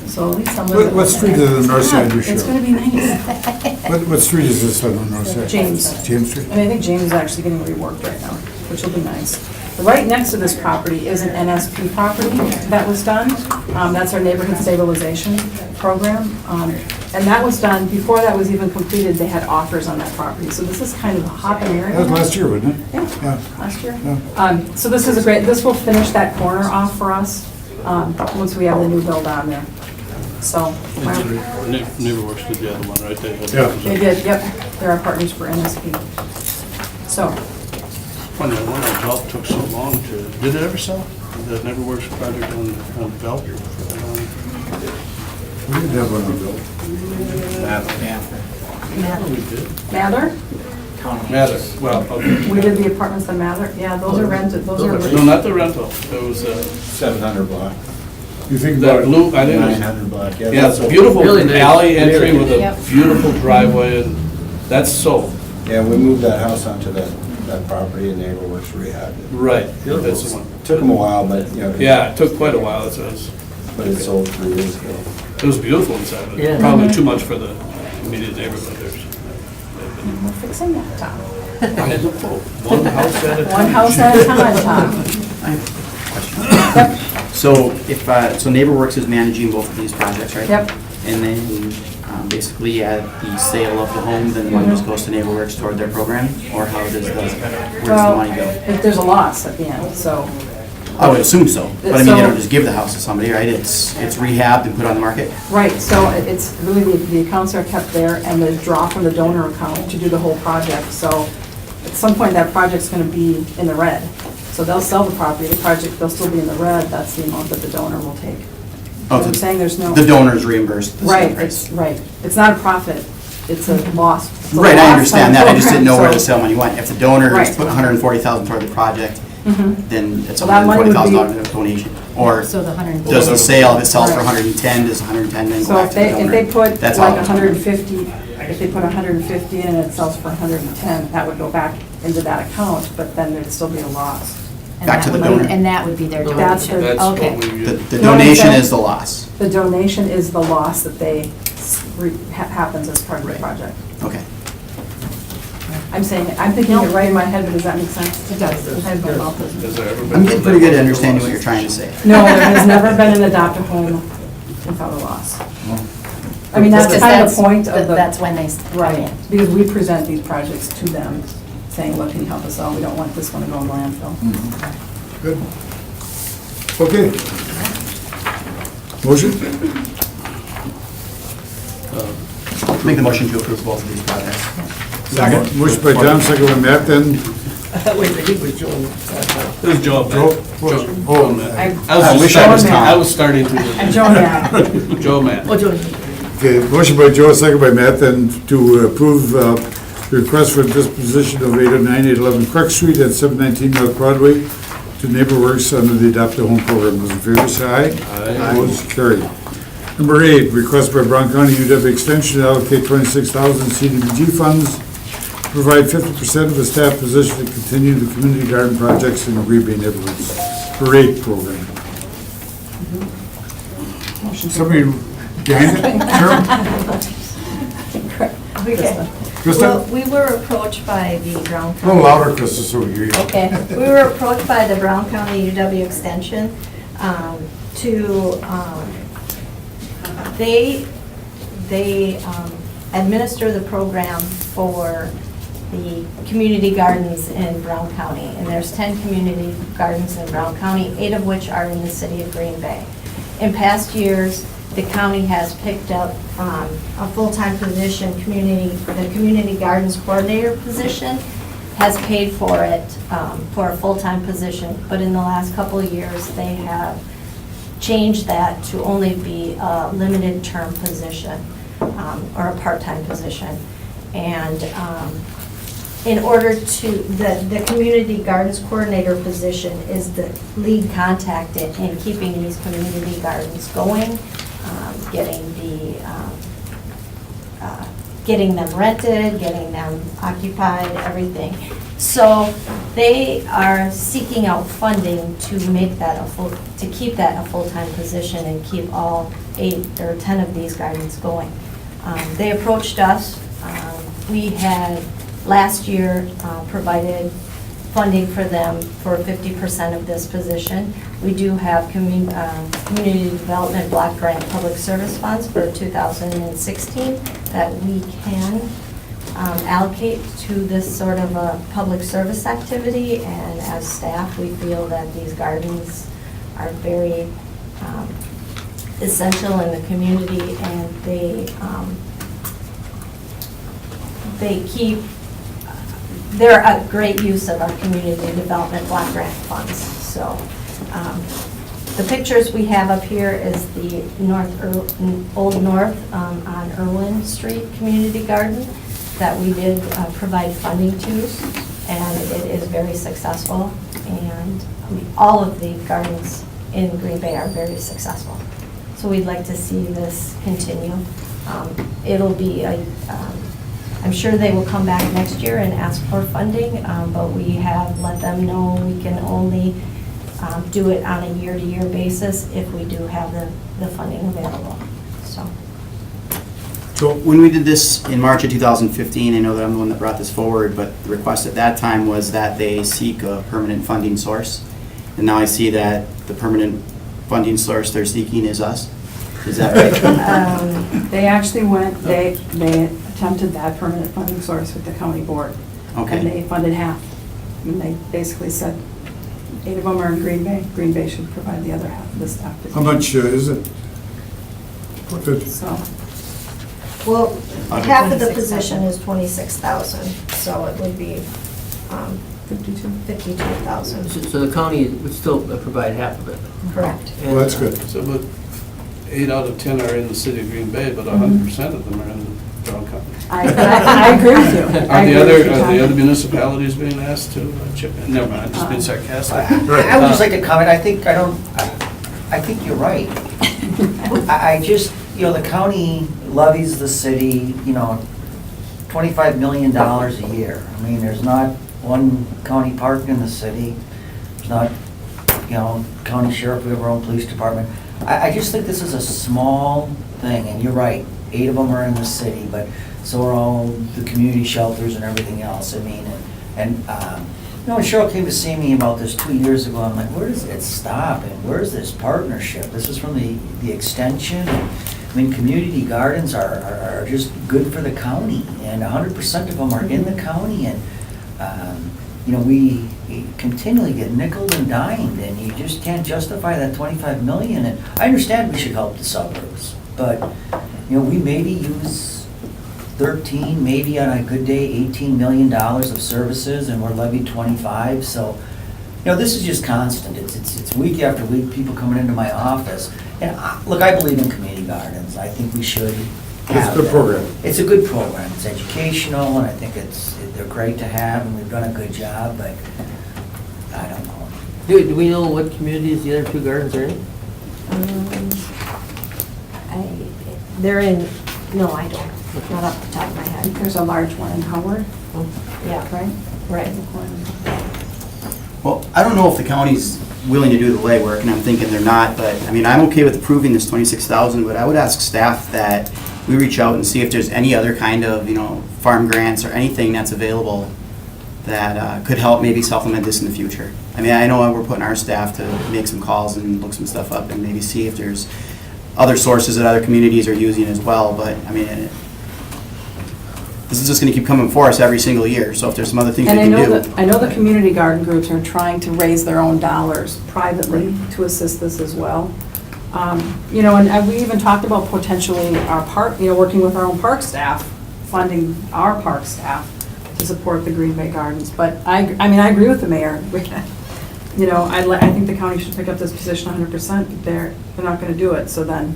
So at least I'm living. What street is on the north side you It's show? gonna be nice. What street is this on the north side? James. James Street? And I think James is actually getting reworked right now, which will be nice. Right next to this property is an NSP property that was done. That's our neighborhood stabilization program. And that was done, before that was even completed, they had offers on that property. So this is kind of a hopping area. That was last year, wasn't it? Yeah, last year. Yeah. So this is a great, this will finish that corner off for us, once we have the new build on there. So, well, NeighborWorks did the other one, right? they did, yep, they're our partners for NSP. So, Funny, I wonder how Belt took so long to, did it ever sell? The NeighborWorks project on Belt? We didn't have one on the bill. Mather? Mather, well, okay. We did the apartments on Mather, yeah, those are rented, those are. No, not the rental, it was, 700 block. You think that about blue, I think it was. 900 block. Yeah, it's a beautiful Really nice. alley entry with Yep. a beautiful driveway, and that's sold. Yeah, we moved that house onto that property and NeighborWorks rehabbed it. Right, that's the one. Took them a while, but, you know. Yeah, it took quite a while, it was, But it sold 3 years ago. it was beautiful inside, but Yeah. probably too much for the immediate neighborhood there. We're fixing that, Tom. One house at a time. One house at a time, Tom. I have a question. So if, so NeighborWorks is managing both of these projects, right? Yep. And then basically at the sale of the home, then the money just goes to NeighborWorks toward their program? Or how does the, where does the Well, money go? if there's a loss at the end, so. I would assume so, but I mean, So- you don't just give the house to somebody, right? It's rehabbed and put on the market? Right, so it's really, the accounts are kept there, and the draw from the donor account to do the whole project. So at some point, that project's gonna be in the red. So they'll sell the property, the project, they'll still be in the red, that's the amount that the donor will take. Oh, So I'm saying there's no. The donors reimbursed the sale Right, price? it's, right. It's not a profit, it's a loss. It's a Right, loss I on understand the that, I just didn't know where the program, sale money went. If the donors Right. put $140,000 toward the project, then it's a Well, that money would be- $140,000 donation. Or So the 100. does the sale, if it sells for Right. 110, does 110 then go So back if to the they, donor? if they put That's like all. 150, if they put 150 in and it sells for 110, that would go back into that account, but then there'd still be a loss. And Back that to the would be- donor. And that would be their That's donation. their- That's Okay. what we, The You know what I'm donation saying? is the loss. The donation is the loss that they, happens as part of the Right. project. Okay. I'm saying, it- I'm thinking it right in my head, but does that make sense? It does. has there ever been? I'm getting pretty good at understanding what you're trying to say. No, there has never been an adopt a home without a loss. I mean, that's Because kind of the point of the. That's when they come Right, in. because we present these projects to them, saying, what can you help us out? We don't want this one to go in landfill. Good. Okay. Motion? Make the motion to approve both of these projects. Second. Motion by Tom, second by Matt, then. Wait, I think we Joel. It was Joe. Joe? Oh, I wish I was Tom. I was starting to. And Joe, yeah. Joe Matt. Oh, Joel. Okay, motion by Joe, second by Matt, then to approve the request for disposition of 809, 811 Clark Street at 719 North Broadway to NeighborWorks under the Adopt a Home program. Those in favor say aye. Aye. Opposed, carried. Number 8, request by Brown County UW Extension to allocate 26,000 CDBG funds to provide 50% of the staff position to continue the community garden projects in the Green Bay neighborhoods. For 8 program. Somebody behind it? Sure. Okay. Krista? Well, we were approached by the Brown A County. little louder, Krista, so we hear you. Okay, we were approached by the Brown County UW Extension to, they administer the program for the community gardens in Brown County. And there's 10 community gardens in Brown County, 8 of which are in the city of Green Bay. In past years, the county has picked up a full-time position, the community gardens coordinator position, has paid for it for a full-time position, but in the last couple of years, they have changed that to only be a limited term position or a part-time position. And in order to, the community gardens coordinator position is the lead contact in keeping these community gardens going, getting them rented, getting them occupied, everything. So they are seeking out funding to make that to keep that a full-time position and keep all 8 or 10 of these gardens going. They approached us. We had last year provided funding for them for 50% of this position. We do have community development block grant public service funds for 2016 that we can allocate to this sort of a public service activity, and as staff, we feel that these gardens are very essential in the community, and they're a great use of our community development block grant funds. So the pictures we have up here is the Old North on Irwin Street Community Garden that we did provide funding to, and it is very successful. And all of the gardens in Green Bay are very successful. So we'd like to see this continue. It'll be I'm sure they will come back next year and ask for funding, but we have let them know we can only do it on a year-to-year basis if we do have the funding available. So when we did this in March of 2015, I know that I'm the one that brought this forward, but the request at that time was that they seek a permanent funding source. And now I see that the permanent funding source they're seeking is us. Is that right? They actually they attempted that permanent funding source with the county board. Okay. And they funded half. And they basically said 8 of them are in Green Bay. Green Bay should provide the other half of the staff. How much is it? So, Well, half of the position is 26,000, so it would be 52,000. So the county would still provide half of it? Correct. Well, that's good. So, but 8 out of 10 are in the city of Green Bay, but 100% of them are in Brown County. I agree with you. Are the other municipalities being asked to chip in? Never mind, I'm just being sarcastic. I would just like to comment, I think you're right. I just, the county levies the city, $25 million a year. I mean, there's not one county park in the city. There's not, county sheriff, we have our own police department. I just think this is a small thing, and you're right, 8 of them are in the city, but so are all the community shelters and everything else. I mean, when Cheryl came to see me about this 2 years ago, I'm like, where does it stop, and where's this partnership? This is from the extension. I mean, community gardens are just good for the county, and 100% of them are in the county, and we continually get nickeled and dimed, and you just can't justify that 25 million. And I understand we should help the suburbs, but we maybe use 13, maybe on a good day, $18 million of services, and we're levied 25. So, this is just constant. It's week after week, people coming into my office. And look, I believe in community gardens. I think we should have It's a good program. It's a good program. It's educational, and I think they're great to have, and we've done a good job, but I don't know. Do we know what communities the other 2 gardens are in? They're in, no, I don't, not off the top of my head. there's a large one in Howard, Yeah, right? right. Well, I don't know if the county's willing to do the legwork, and I'm thinking they're not, but, I'm okay with approving this 26,000, but I would ask staff that we reach out and see if there's any other kind of, farm grants or anything that's available that could help maybe supplement this in the future. I know we're putting our staff to make some calls and look some stuff up and maybe see if there's other sources that other communities are using as well, but, this is just gonna keep coming for us every single year, so if there's some other things we And can do. I know the community garden groups are trying to raise their own dollars privately to assist this as well. And we even talked about potentially our park, working with our own park staff, funding our park staff to support the Green Bay Gardens. But I mean, I agree with the mayor. You know, I think the county should pick up this position 100%. They're not going to do it, so then,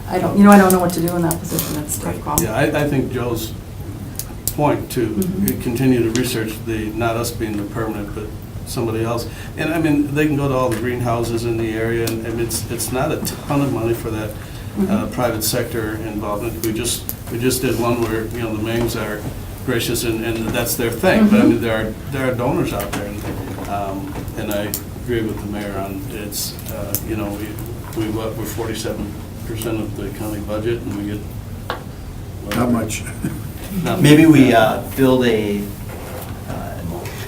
I don't know what to do in that position. It's a tough call. Yeah, I think Joe's point to continue to research not us being the permanent, but somebody else. And I mean, they can go to all the greenhouses in the area, and I mean, it's not a ton of money for that private sector involvement. We just did one where, you know, the Mangs are gracious and that's their thing. But I mean, there are donors out there, and I agree with the mayor on it's, you know, we're 47% of the county budget, and we get Not much. Maybe we build a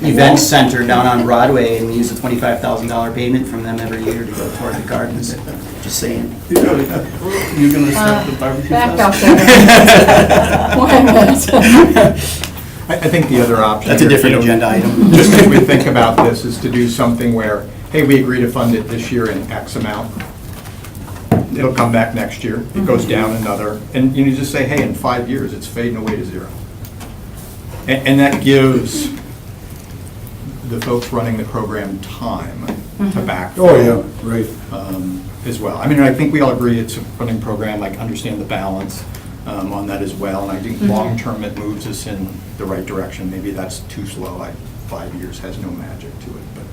event center down on Broadway and we use a $25,000 payment from them every year to go toward the gardens. Just saying. You're gonna start the barbecue Back fest? up there. 1 minute. I think the other option. That's a here, different you know, agenda item. Just as we think about this, is to do something where, hey, we agree to fund it this year in X amount. It'll come back next year, it goes down another, and you just say, hey, in 5 years, it's fading away to zero. And that gives the folks running the program time to backfill. Oh, yeah, right. As well. I mean, I think we all agree it's a running program, like understand the balance on that as well, and I think long-term it moves us in the right direction. Maybe that's too slow, like 5 years has no magic to it, but.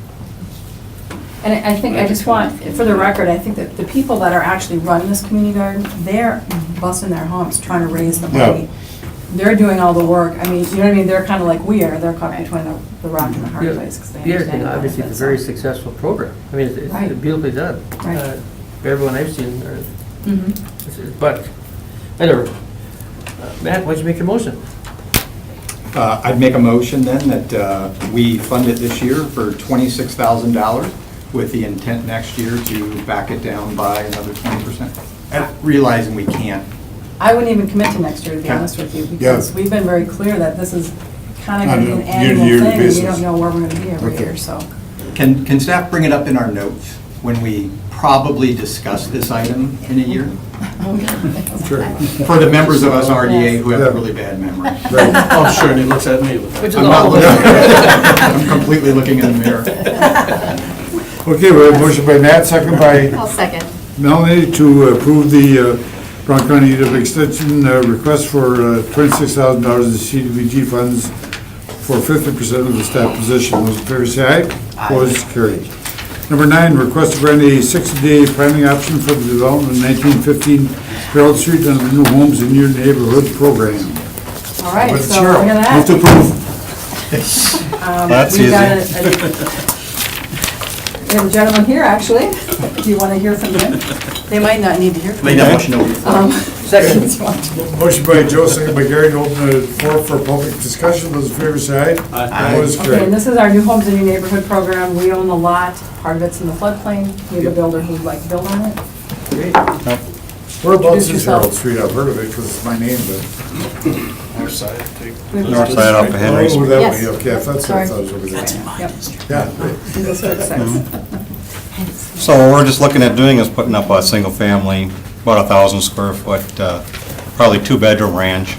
And I think, I just want, for the record, I think that the people that are actually running this community garden, they're busting their humps trying to raise the money. They're doing all the work. I mean, you know what I mean? They're kind of like we are. They're caught between the rock and the hard place. 'Cause they The other thing, understand obviously, it's a very successful program. I mean, it's Right. beautifully done. Right. Everyone I've seen, but, anyway, Matt, why don't you make your motion? I'd make a motion then that we fund it this year for $26,000 with the intent next year to back it down by another 20%. And realizing we can't. I wouldn't even commit to next year, to be Okay. honest with you, because we've been very clear that this is kind of On going to be a an annual year-to-year thing. We basis. don't know where we're going to be every Okay. year, so. Can staff bring it up in our notes when we probably discuss this item in a year? Sure. For the members of us RDA who have a really bad memory. Right. Oh, sure, and he looks at me. Which is I'm not all. looking I'm completely looking in the mirror. Okay, we have a motion by Matt, second by I'll second. Melanie to approve the Brown County Union Extension request for $26,000 in CDBG funds for 50% of the staff position. Those in favor say aye. Opposed, carried. Number 9, request to grant a 60-day planning option for the development of 1915 Harold Street and the new homes in your neighborhood program. All right, With so Cheryl. look at that. Move to approve. That's We've got easy. We have a gentleman here, actually. Do you want to hear from him? They might not need to hear from Lay him. that motion over. Second. Motion by Joe, second by Gary, to open the floor for public discussion. Those in favor say aye. Aye. Opposed, Okay, and carried. this is our new homes in your neighborhood program. We own the lot. Part of it's in the floodplain. We have a builder who'd like to build on it. Whereabouts Introduce is yourself. Harold Street? I've heard of it because it's my name, but. North side. North side off of Henry Street. Oh, that way, Yes. okay, I thought so. I Sorry. thought it was over there. Yep. Yeah. That's what it says. So what we're just looking at doing is putting up a single-family, about 1,000 square foot, probably 2-bedroom ranch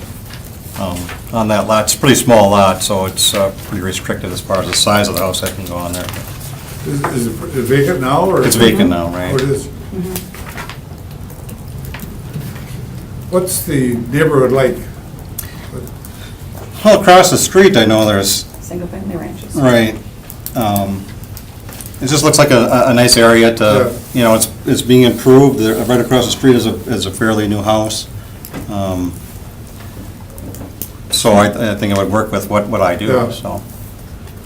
on that lot. It's a pretty small lot, so it's pretty restricted as far as the size of the house that can go on there. Is it vacant now, or? It's vacant now, right? Oh, it is. What's the neighborhood like? Well, across the street, I know there's, Single-family ranches. right, it just looks like a nice area to, you know, it's being improved. Right across the street is a fairly new house. So I think it would work with what I do, Yeah. so.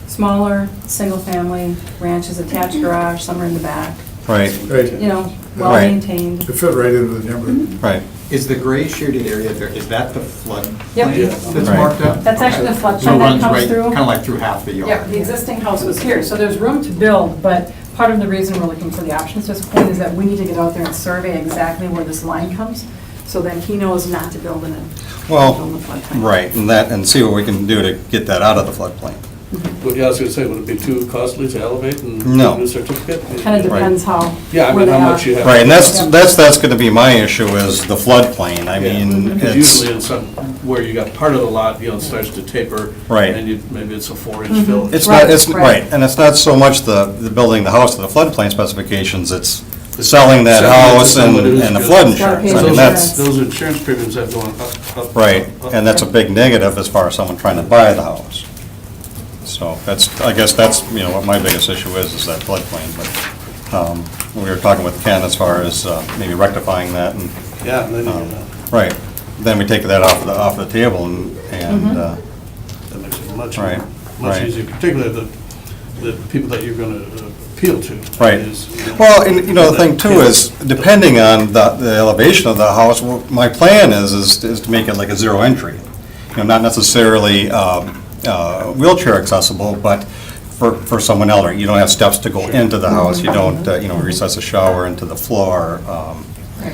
Smaller, single-family ranches, attached garage, somewhere in the back. Right, Right. You know, well-maintained. It fit right into the neighborhood. right. Is the gray shaded area there, is that the flood Yep. plain that's Right. marked up? That's actually the So floodplain it that runs comes right, through. kind of like through half the yard? Yeah, the existing house was here, so there's room to build, but part of the reason we're looking for the options at this point is that we need to get out there and survey exactly where this line comes, so that he knows not to build in it. Well, build in the floodplain. right, and see what we can do to get that out of the floodplain. Well, yeah, I was gonna say, would it be too costly to elevate and No. do a certificate? Kind of depends how, Yeah, I where mean, they how are. much you have. Right, and that's gonna be my issue, is the floodplain. I mean, Because it's, usually in some, where you got part of the lot, it starts to taper. Right. And maybe it's a 4-inch fill. it's Right, not, it's, right. right, and it's not so much the building the house to the floodplain specifications, it's selling that Selling it to house and somebody who's and the good. flood Gotta pay insurance. I the mean, that's, insurance. Those insurance premiums have gone up. right, up. and that's a big negative as far as someone trying to buy the house. So that's, I guess that's, what my biggest issue is that floodplain, but we were talking with Ken as far as maybe rectifying that, and, Yeah, and then right, then we take that off the table, and, that makes it much Right, much right. easier, particularly the people that you're going to appeal to. Right. Well, and, the thing too is, depending on the elevation of the house, my plan is to make it like a zero entry. Not necessarily wheelchair accessible, but for someone elderly. You don't have steps to go into the house, you don't, recess a shower into the floor,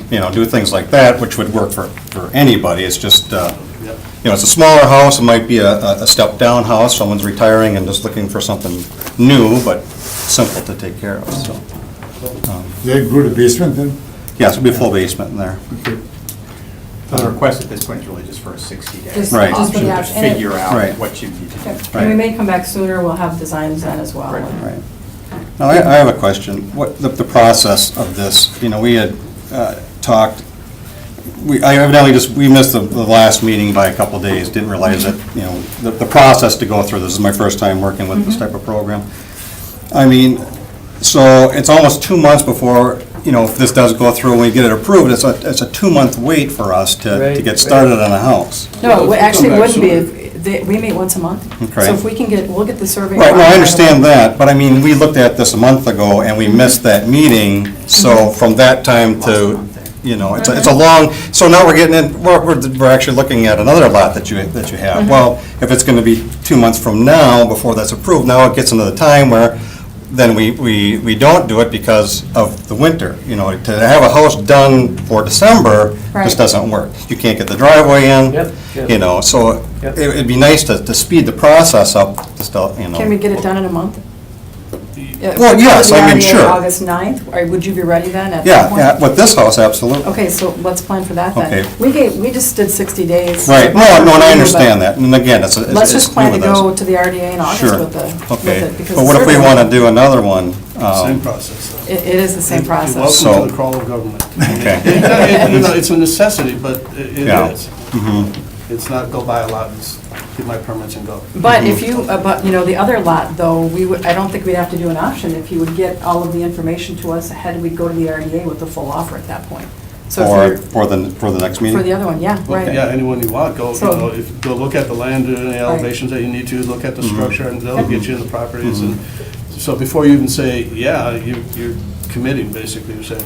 do things like that, which would work for anybody. It's just, it's a smaller house, it might be a step-down house, someone's retiring and just looking for something new, but simple to take care of, so. Does that include a basement then? Yes, it'll be a full basement in there. The request at this point is really just for a 60-day Just- Right. just for option the to option. And it- figure Right. out what you need to do. Okay. And we may come back sooner, we'll have designs then as well. Right. Now, I have a question. What, the process of this, we had talked, I evidently we missed the last meeting by a couple of days, didn't realize that, the process to go through, this is my first time working with this type of program. I mean, so it's almost 2 months before, if this does go through and we get it approved, it's a 2-month wait for us to get started on a house. No, it actually Come back wouldn't be, sooner. we meet once a month. Okay. So if we can we'll get the survey. Right, no, I done. understand that, but I mean, we looked at this a month ago and we missed that meeting, so from that time to, it's a long, so now we're getting in, we're actually looking at another lot that you have. Well, if it's gonna be 2 months from now, before that's approved, now it gets into the time where then we don't do it because of the winter. To have a house done for December Right. just doesn't work. You can't get the driveway in. Yep. So Yep. it'd be nice to speed the process up, Can we get it done in a month? Well, yes, I mean, RDA sure. August 9th, or would you be ready then at that Yeah, point? yeah, with this house, absolutely. Okay, so let's plan for that then. Okay. We just did 60 days. Right, no, and I understand that, and again, it's. Let's just plan to new with us. go to the RDA in August Sure, with it. okay. because But what if we certainly- want to do another one? Same process. It is the same process. So- Welcome to the crawl of government. Okay. It's a necessity, but it Yeah. is. Mhm. It's not go buy a lot and get my permits and go. But if you, the other lot, though, I don't think we'd have to do an option. If you would get all of the information to us ahead, we'd go to the RDA with the full offer at that point. So if For the next you're, meeting? for the other one, yeah, Well, right. Yeah, anyone you want, go, So- go look at the land, do any elevations that you need to, look at the structure, and they'll get you in the properties. And so before you even say, yeah, you're committing, basically, you're saying,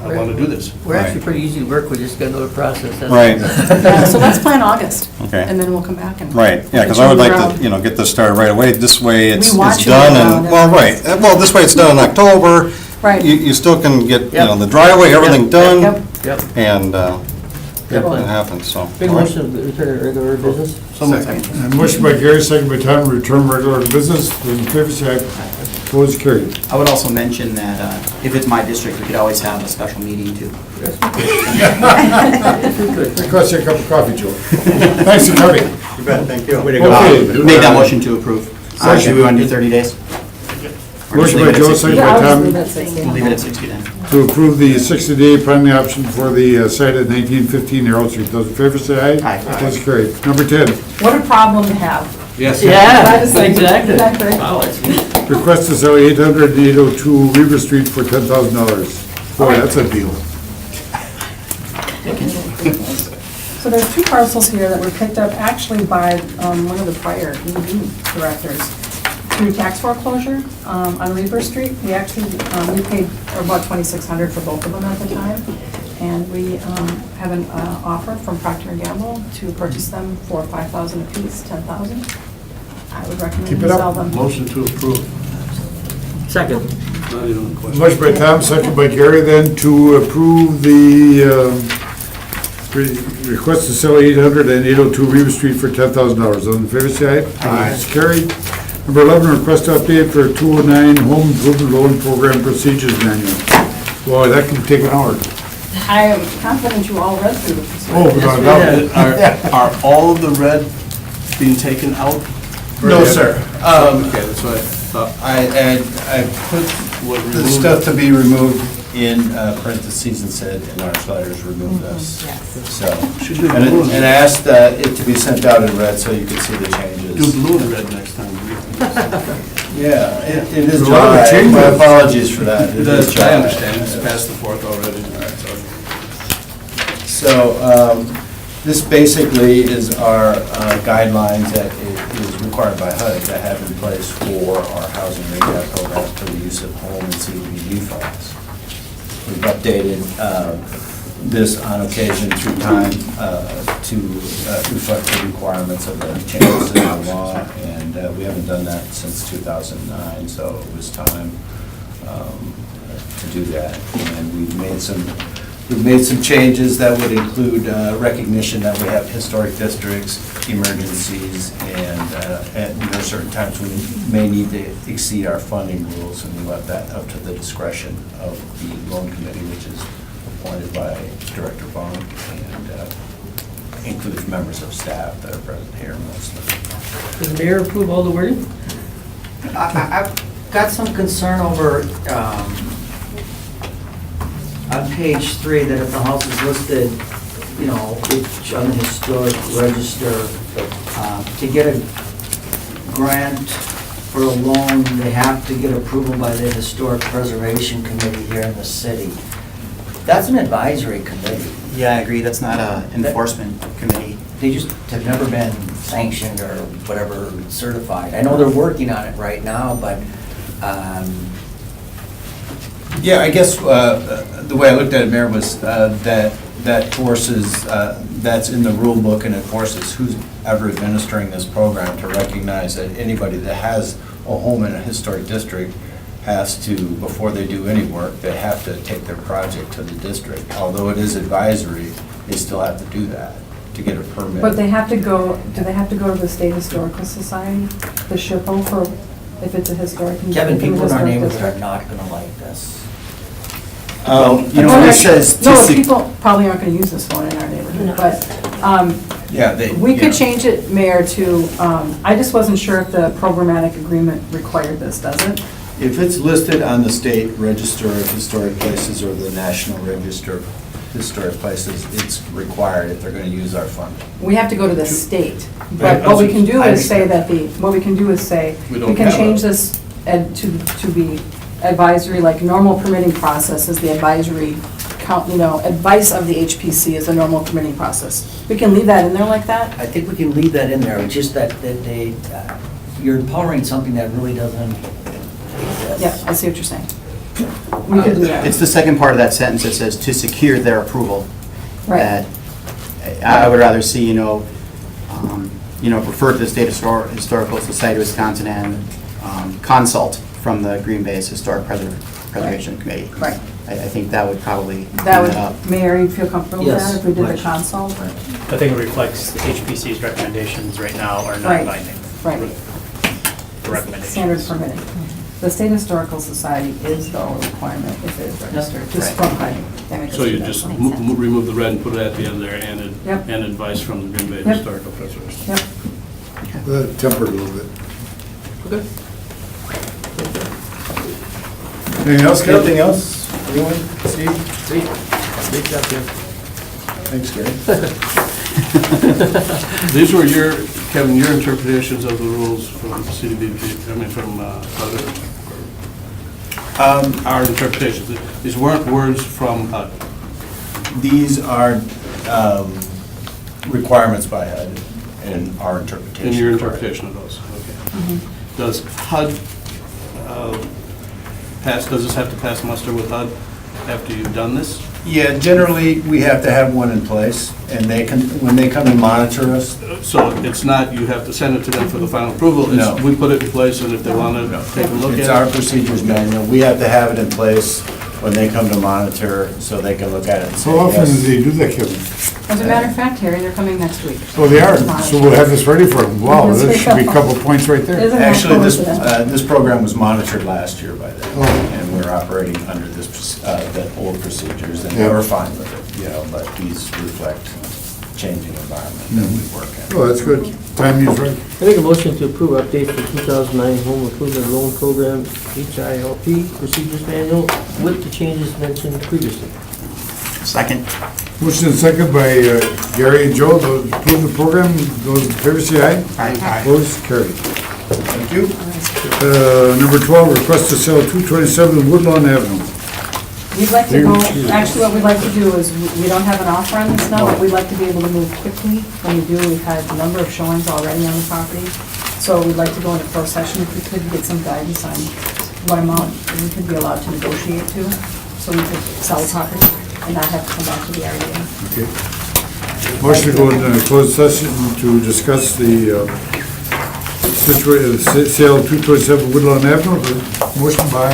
I want to do this. We're actually pretty easy to work with, just got to know the process. that's all. Right. Yeah, so let's plan August. Okay. And then we'll come back and. Right, yeah, because get I would you like around. to, get this started right away. This way it's We want it's you done around and, well, right. and- Well, this way it's done in October. Right. You still can get, Yep. the driveway, everything Yep. done. Yep. Yep. And Yep. it happens, so. Big motion to return to regular business. Motion by Gary, second by Tom, to return regular to business. Those in favor say aye. Opposed, carried. I would also mention that if it's my district, we could always have a special meeting too. That costs you a cup of coffee, Joe. Thanks for coming. You bet, thank you. Okay. Make that motion to approve. Should we want to do 30 days? Or just Motion leave by it at Joe, 60? second Yeah, by I'll just leave it Tom, at 60. We'll leave it at 60 then. to approve the 60-day primary option for the site at 1915 Harold Street. Those in favor say aye. Aye. Opposed, carried. Number 10, What a problem to have. Yes. Yeah, Exactly. exactly. Wow, it's- request to sell 800 and 802 Weaver Street for $10,000. Boy, that's a deal. So there's two parcels here that were picked up actually by one of the prior ED directors through tax foreclosure on Weaver Street. We actually, we paid about $2,600 for both of them at the time. And we have an offer from Procter & Gamble to purchase them for $5,000 apiece, $10,000. I would recommend Keep you it up. sell them. Motion to approve. Second. Not even a question. Motion by Tom, second by Gary, then to approve the request to sell 800 and 802 Weaver Street for $10,000. Those in favor say aye. Aye. It's carried. Number 11, request update for 209 Home Improvement Loan Program Procedures Manual. Boy, that can take an hour. I am confident you all read through this. Oh, without a doubt. Are all of the red being taken out? No, sir. Okay, that's what I thought. I put What the removed stuff it? to be removed in parentheses and said, in our letters, remove this. So, Should do and blue and and I asked it to be sent out in red so you could see the Do changes. blue and red next time. Yeah, it is There's a lot of dry. changes. My apologies for that. It is That's, dry. I understand, it's past the fourth already. So, this basically is our guidelines that is required by HUD to have in place for our housing rehab program for the use of home and CDBG funds. We've updated this on occasion through time to reflect the requirements of the changes in our law, and we haven't done that since 2009, so it was time to do that. And we've made some changes that would include recognition that we have historic districts, emergencies, and there are certain times we may need to exceed our funding rules, and we left that up to the discretion of the loan committee, which is appointed by Director Bond, and includes members of staff that are present here mostly. Does the mayor approve all the wording? I've got some concern over, on page 3, that if the house is listed, you know, it's on the historic register, to get a grant for a loan, they have to get approval by the Historic Preservation Committee here in the city. That's an advisory committee. Yeah, I agree, that's not a enforcement committee. They just have never been sanctioned or whatever certified. I know they're working on it right now, but, Yeah, I guess the way I looked at it, Mayor, was that forces, that's in the rule book, and it forces who's ever administering this program to recognize that anybody that has a home in a historic district has to, before they do any work, they have to take their project to the district. Although it is advisory, they still have to do that to get a permit. But they have to go, do they have to go to the State Historical Society, the SHPO, for, if it's a historic? Kevin, people in our historic neighborhood are district? not gonna like this. You know, this says, No, people probably aren't gonna use this one in our neighborhood, but, yeah, we yeah. could change it, Mayor, to, I just wasn't sure if the programmatic agreement required this, does it? If it's listed on the state register of historic places or the national register of historic places, it's required if they're gonna use our funding. We have to go to the state, Right, but what we can do I is say understand. that what we can do is say, We we don't can have change a- this to be advisory, like normal permitting process is the advisory, advice of the HPC is the normal permitting process. We can leave that in there like that? I think we can leave that in there, it's just that they, you're empowering something that really doesn't exist. Yeah, I see what you're saying. We could do that. It's the second part of that sentence that says to secure their approval. Right. That I would rather see, refer to the State Historical Society of Wisconsin and consult from the Green Bay's Historic Preservation Committee. Right. I think that would probably clean That it up. would, Mayor, you feel comfortable with Yes, that if we did the right. consult? I think it reflects the HPC's recommendations right now are Right. not binding. Right. The recommendations. Standard permitting. The State Historical Society is the only requirement if it is registered, just from HUD. That makes So you sense. just remove the red and put it at the end there, and Yep. and advice from the Green Bay Yep. Historical Preservation. Yep. Tempered a little bit. Okay. Anything else, Kevin? Anything else? Anyone? Steve? Thanks, Gary. These were Kevin, your interpretations of the rules from CDBG, from other, our interpretations. These weren't words from HUD. These are requirements by HUD in our interpretation. In your correct. interpretation of those, okay. Does HUD does this have to pass muster with HUD after you've done this? Yeah, generally, we have to have one in place, and when they come and monitor us, So it's not, you have to send it to them for the final approval? No. We put it in place, and if they want to take a look at it? it's our procedures manual. We have to have it in place when they come to monitor, so they can look at it and say, How often do yes. they do that, Kevin? As a matter of fact, Harry, they're coming next week. Oh, they are, so we'll have this ready for them. Wow, Yes, that we should be a will. couple points right there. Isn't that Actually, coincidence? this program was monitored last year by them, Oh. and we're operating under the old procedures, and they Yeah. were fine with it, you know, but these reflect changing environment that we work in. Oh, that's good. Timing is right. I make a motion to approve update for 2009 Home Improvement Loan Program HILP Procedures Manual with the changes mentioned previously. Second. Motion and second by Gary and Joe, those approve the program, those in favor say aye. Aye. Opposed, carried. Thank you. Number 12, request to sell 227 Woodlawn Avenue. We'd like to go, actually, what we'd like to do is, we don't have an offer on this now, but we'd like to be able to move quickly. When we do, we've had a number of showings already on the property. So we'd like to go into closed session if we could get some guidance on what amount we could be allowed to negotiate to, so we could sell the property and not have to come back to the RDA. Okay. Motion to go into closed session to discuss the sale of 227 Woodlawn Avenue. Motion by,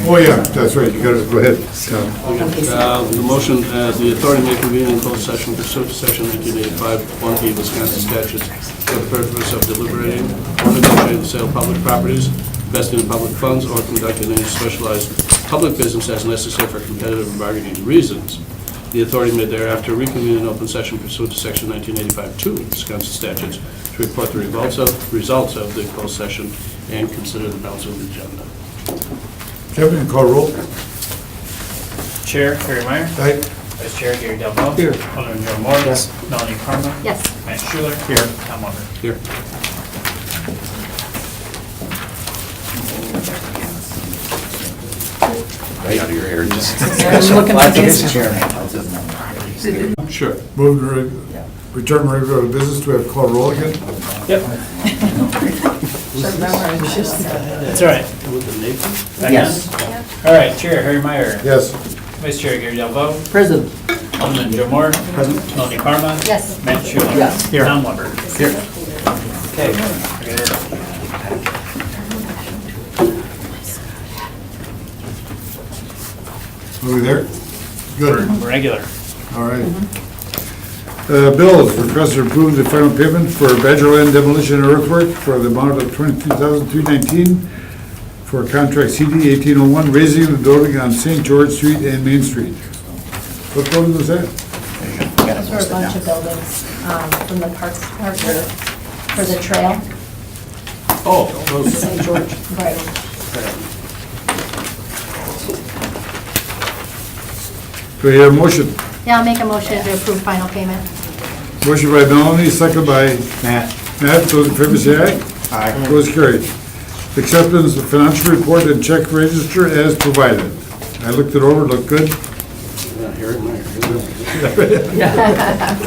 oh yeah, that's right, you got it, go ahead. The motion, the authority may convene in closed session pursuant to section 1985, 1B Wisconsin statutes for the purpose of deliberating or negotiating the sale of public properties, investing in public funds, or conducting any specialized public business as necessary for competitive and bargaining reasons. The authority may thereafter reconvene in open session pursuant to section 1985-2 Wisconsin statutes to report the results of the closed session and consider the balance of the agenda. Kevin, call roll. Chair, Harry Meyer. Aye. Vice Chair, Gary Delvaux. Here. Alderman Joe Moore. Yes. Melanie Carma. Yes. Matt Schuler. Here. Tom Weber. Here. Right out of your hair, just. I'm looking at this. Sure. Move to return to regular business, do we have to call roll again? Yep. That's all right. Back Yes. on? All right, Chair, Harry Meyer. Yes. Vice Chair, Gary Delvaux. President. Alderman Joe Moore. Present. Melanie Carma. Yes. Matt Schuler. Yes. Here. Tom Weber. Here. Okay. Are we there? Good. We're regular. All right. Bills, request to approve the final payment for Badgerland demolition and earthwork for the amount of $22,319 for contract CD 1801, raising the building on St. George Street and Main Street. What building was that? Those were a bunch of buildings from the Parks Department for the trail. Oh, those. St. George. Right. Do we have a motion? Yeah, I'll make a motion to approve final payment. Motion by Melanie, second by Matt. Matt, those in favor say aye. Aye. Those carried. Acceptance of financial report and check register as provided. I looked it over, looked good. Harry Meyer.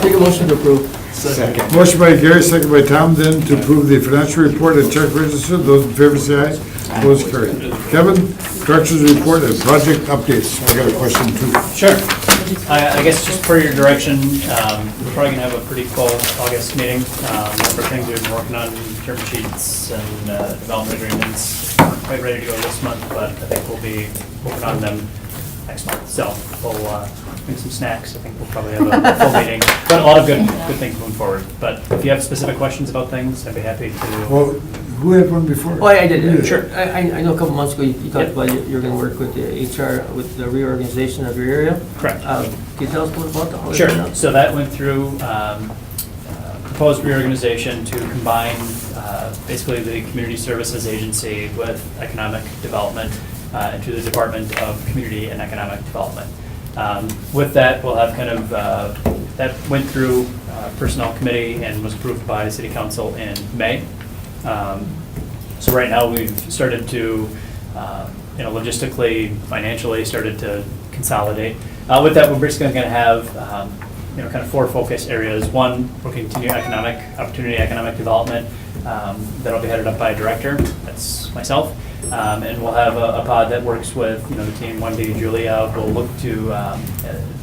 Make a motion to approve. Second. Motion by Gary, second by Tom, then to approve the financial report and check register. Those in favor say aye. Those carried. Kevin, director's report and project updates. I got a question too. Sure. I guess just per your direction, we're probably gonna have a pretty full August meeting. For things we've been working on, term sheets and development agreements. We're quite ready to go this month, but I think we'll be working on them next month. So we'll bring some snacks. I think we'll probably have a full meeting. But a lot of good things moving forward. But if you have specific questions about things, I'd be happy to. Well, who had one before? Oh, I did. Sure. I know a couple months ago, you talked Yep. about you're going to work with the HR, with the reorganization of your area. Correct. Can you tell us a little about that? Sure. So that went through proposed reorganization to combine basically the Community Services Agency with Economic Development into the Department of Community and Economic Development. With that, we'll have kind of, that went through Personnel Committee and was approved by City Council in May. So right now, we've started to, logistically, financially, started to consolidate. With that, we're basically going to have, kind of four focus areas. One, we'll continue economic opportunity, economic development. That'll be headed up by a director. That's myself. And we'll have a pod that works with, the team, Wendy, Julia. We'll look to,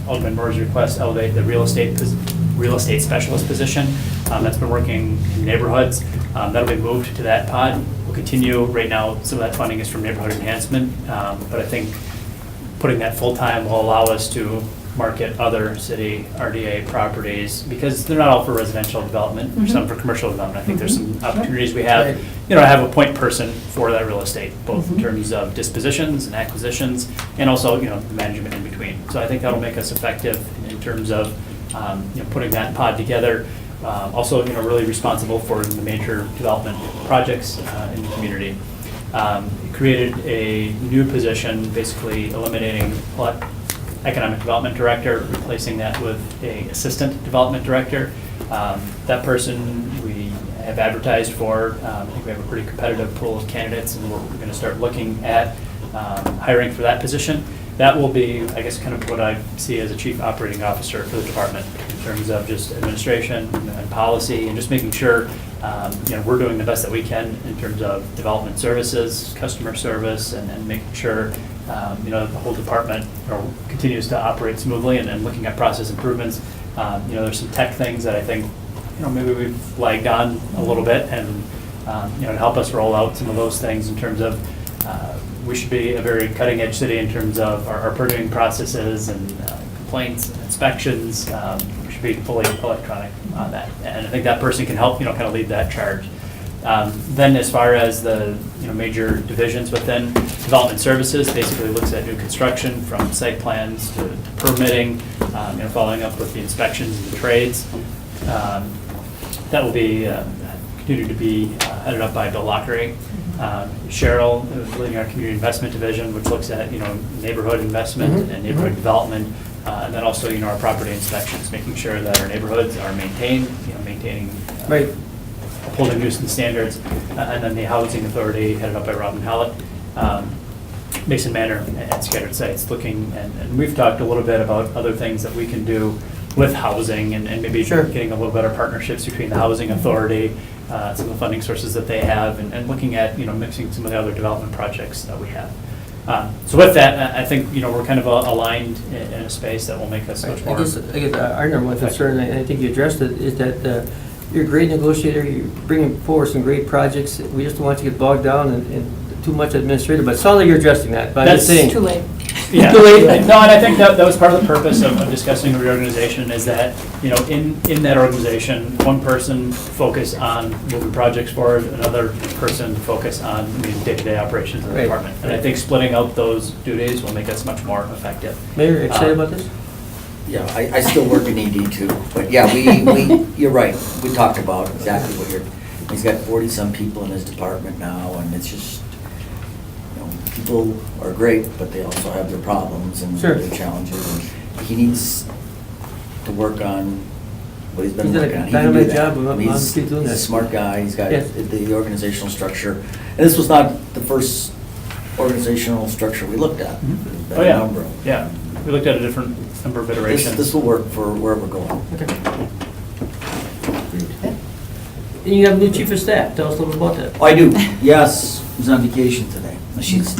Alderman Moore's request, elevate the real estate specialist position. That's been working in neighborhoods. That'll be moved to that pod. We'll continue, right now, some of that funding is from neighborhood enhancement, but I think putting that full-time will allow us to market other city RDA properties, because they're not all for residential development, there's some for commercial development. I think there's some opportunities we have, to have a point person for that real estate, both in terms of dispositions and acquisitions, and also, the management in between. So I think that'll make us effective in terms of, putting that pod together. Also, really responsible for the major development projects in the community. Created a new position, basically eliminating economic development director, replacing that with a assistant development director. That person we have advertised for. I think we have a pretty competitive pool of candidates, and we're going to start looking at hiring for that position. That will be, I guess, kind of what I see as a chief operating officer for the department in terms of just administration and policy, and just making sure we're doing the best that we can in terms of development services, customer service, and making sure the whole department continues to operate smoothly, and looking at process improvements. There's some tech things that I think maybe we've lagged on a little bit, and to help us roll out some of those things in terms of we should be a very cutting edge city in terms of our permitting processes and complaints and inspections. We should be fully electronic on that, and I think that person can help kind of lead that charge. Then as far as the major divisions within development services, basically looks at new construction from site plans to permitting, following up with the inspections and the trades. That will be continue to be headed up by Bill Lockery. Cheryl is leading our community investment division, which looks at neighborhood investment and neighborhood development, and then also our property inspections, making sure that our neighborhoods are maintained, maintaining upholding nuisance standards, and then the housing authority headed up by Robin Hallett. Mason Manor and scattered sites, looking, and we've talked a little bit about other things that we can do with housing, and maybe getting a little better partnerships between the housing authority, some of the funding sources that they have, and looking at mixing some of the other development projects that we have. So with that, I think we're kind of aligned in a space that will make us much more. I guess our number one concern, and I think you addressed it, is that you're a great negotiator. You're bringing forward some great projects. We just don't want you to get bogged down and too much administrative. But it sounds like you're addressing that. But That's I'm just saying, Too late. Yeah. Too late. No, and I think that was part of the purpose of discussing reorganization, is that, in that organization, one person focus on moving projects forward, another person focus on day-to-day operations of the department. And I think splitting out those duties will make us much more effective. Mayor, excited about this? Yeah, I still work in ED too, but yeah, you're right. We talked about exactly what he's got 40-some people in his department now, and it's just, people are great, but they also have their problems and their challenges, and he needs to work on what he's been working on. He can do that. He's a smart guy, he's got the organizational structure, and this was not the first organizational structure we looked at. There's been a number of them. Yeah, we looked at a different number of iterations. This will work for where we're going. And you have a new chief of staff. Tell us a little bit about that. Oh, I do, yes. He's on vacation today. He was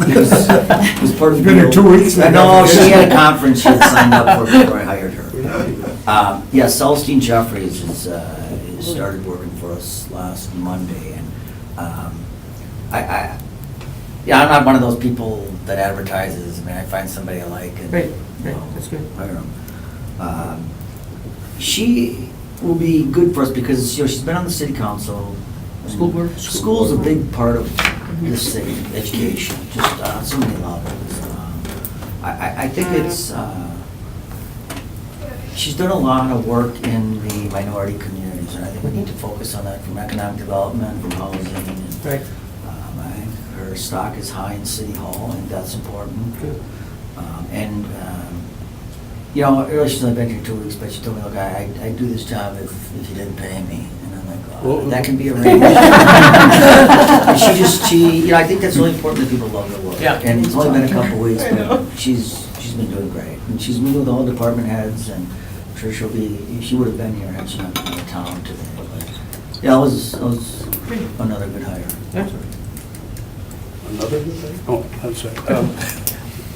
part of the. Been here 2 weeks. I know, she had a conference she had signed up for before I hired her. Yes, Celestine Jeffries has started working for us last Monday, and I'm not one of those people that advertises. I mean, I find somebody I like and That's good. hire them. She will be good for us because she's been on the city council. School board? School's a big part of this city, education, just on so many levels. I think it's, she's done a lot of work in the minority communities, and I think we need to focus on that, from economic development, from housing. And, Right. I think her stock is high in City Hall, I think that's important. Earlier she's only been here 2 weeks, but she told me, look, I'd do this job if you didn't pay me. And I'm like, oh, that can be arranged. And I think that's really important that people love their work. Yeah. And it's only been a couple weeks, but she's been doing great. And she's meeting with all department heads, and I'm sure she would have been here had she not been in town today. But yeah, it was another good hire. Another good thing? Oh, I'm sorry.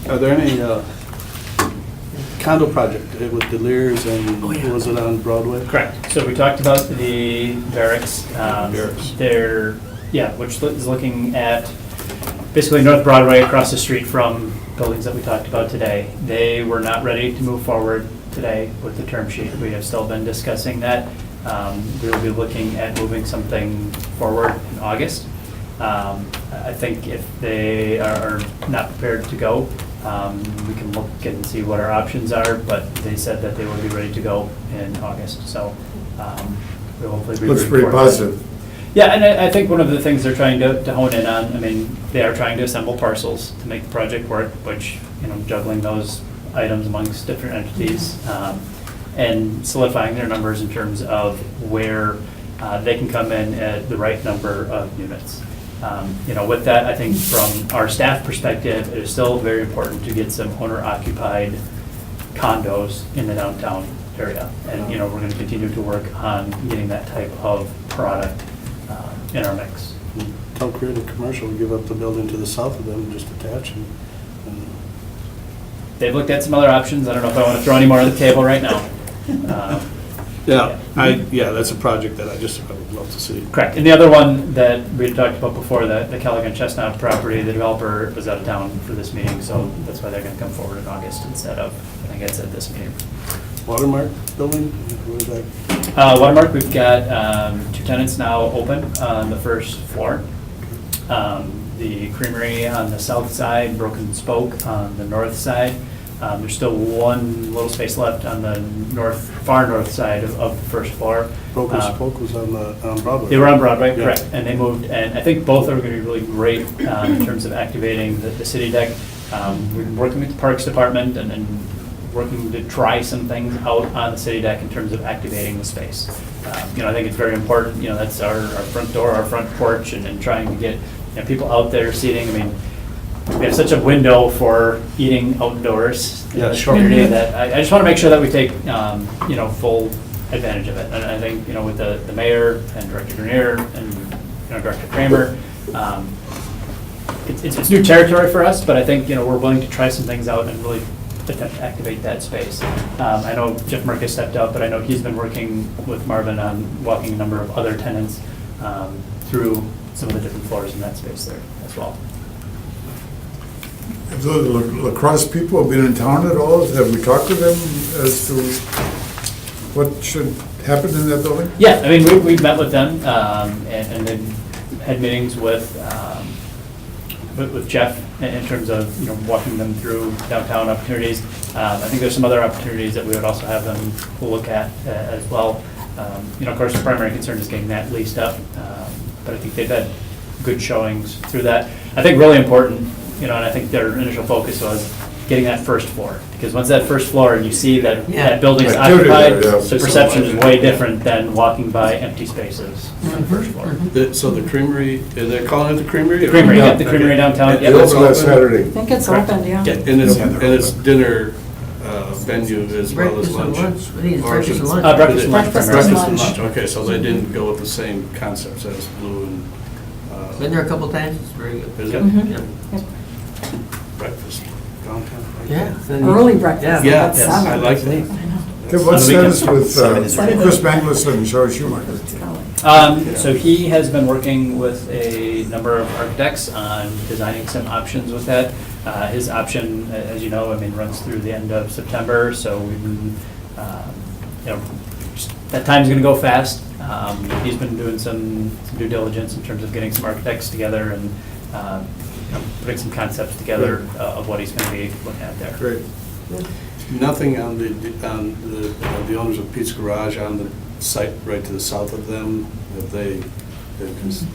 Are there any condo project with Deliriers and was it on Broadway? Correct. So we talked about the barracks. They're Yeah, which is looking at basically North Broadway across the street from buildings that we talked about today. They were not ready to move forward today with the term sheet. We have still been discussing that. We will be looking at moving something forward in August. I think if they are not prepared to go, we can look and see what our options are, but they said that they will be ready to go in August, so we'll hopefully be. Looks pretty positive. Yeah, and I think one of the things they're trying to hone in on, I mean, they are trying to assemble parcels to make the project work, which, you know, juggling those items amongst different entities, and solidifying their numbers in terms of where they can come in at the right number of units. You know, with that, I think from our staff perspective, it is still very important to get some owner-occupied condos in the downtown area. And, you know, we're gonna continue to work on getting that type of product in our mix. Tell Creative Commercial to give up the building to the south of them and just attach and They've looked at some other options. I don't know if I want to throw any more on the table right now. Yeah, that's a project that I would love to see. Correct. And the other one that we had talked about before, the Callaghan Chestnut property, the developer was out of town for this meeting, so that's why they're going to come forward in August instead of, I think it's at this meeting. Watermark building, where is that? Watermark, we've got 2 tenants now open on the first floor. The creamery on the south side, Broken Spoke on the north side. There's still one little space left on the far north side of the first floor. Broken Spoke was on Broadway. They were on Broadway, Yeah. correct, and they moved, and I think both are going to be really great in terms of activating the city deck. We've been working with the Parks Department and working to try some things out on the city deck in terms of activating the space. You know, I think it's very important, you know, that's our front door, our front porch, and trying to get, you know, people out there seating. I mean, we have such a window for eating outdoors in this community that I just want to make sure that we take, you know, full advantage of it. And I think, you know, with the mayor and Director Grenier and, you know, Director Kramer, it's new territory for us, but I think, you know, we're willing to try some things out and really attempt to activate that space. I know Jeff Merkus stepped out, but I know he's been working with Marvin on walking a number of other tenants through some of the different floors in that space there as well. Have the lacrosse people been in town at all? Have we talked to them as to what should happen in that building? Yeah, I mean, we've met with them and then had meetings with Jeff in terms of, you know, walking them through downtown opportunities. I think there's some other opportunities that we would also have them look at as well. You know, of course, the primary concern is getting that leased up, but I think they've had good showings through that. I think really important, you know, and I think their initial focus was getting that first floor, because once that first floor and you see that that building is occupied, the perception is way different than walking by empty spaces on the first floor. So the creamery, they're calling it the creamery? The creamery, yeah, the creamery downtown. Yeah, that's last Saturday. I think it's opened, yeah. And it's dinner venue as well as Breakfast and lunch? lunch. I think it's Or is breakfast and it- lunch. Breakfast and lunch. Breakfast and lunch. Okay, so they didn't go with the same concepts as Blue and. Been there a couple times, it's very good. Is it? Mhm. Yeah. Breakfast downtown? Yeah. Early breakfast. Yeah, That's yes, I seven. like that. Okay, what's the status with Chris Manglis and Joe Schumacher? So he has been working with a number of architects on designing some options with that. His option, as you know, I mean, runs through the end of September, so we've been, you know, that time's gonna go fast. He's been doing some due diligence in terms of getting some architects together and, you know, putting some concepts together of what he's gonna be looking at there. Great. Nothing on the owners of Pete's Garage on the site right to the south of them, that they're just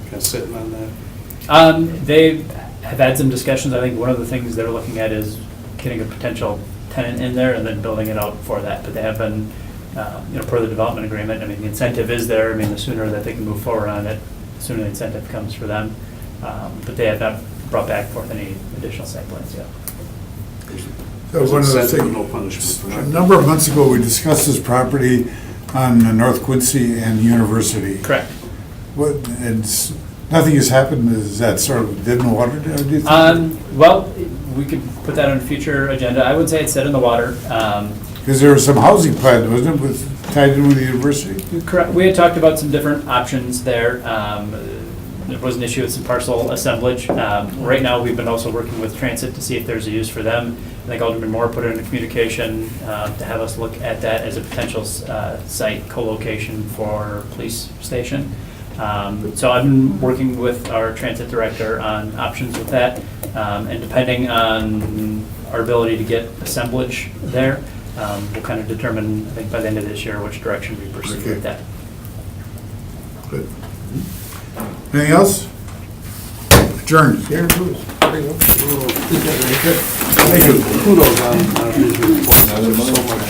kind of sitting on that? They have had some discussions. I think one of the things they're looking at is getting a potential tenant in there and then building it out for that. But they have been, you know, per the development agreement, I mean, the incentive is there. I mean, the sooner that they can move forward on it, the sooner the incentive comes for them. But they have not brought back forth any additional site plans yet. That was one of the Incentive, no things, punishment for a that. number of months ago, we discussed this property on North Quincy and University. Correct. What, nothing has happened, is that sort of dead in the water, do you think? Well, we could put that on a future agenda. I would say it's dead in the water. Because there was some housing plan, wasn't it, tied in with the university? Correct. We had talked about some different options there. there was an issue with some parcel assemblage. Right now, we've been also working with Transit to see if there's a use for them. I think Alderman Moore put it in a communication to have us look at that as a potential site co-location for police station. So I've been working with our transit director on options with that, and depending on our ability to get assemblage there, we'll kind of determine, I think by the end of this year, which direction we pursue with that. Good. Anything else? Adjourned. Thank you. Kudos on his report. So much.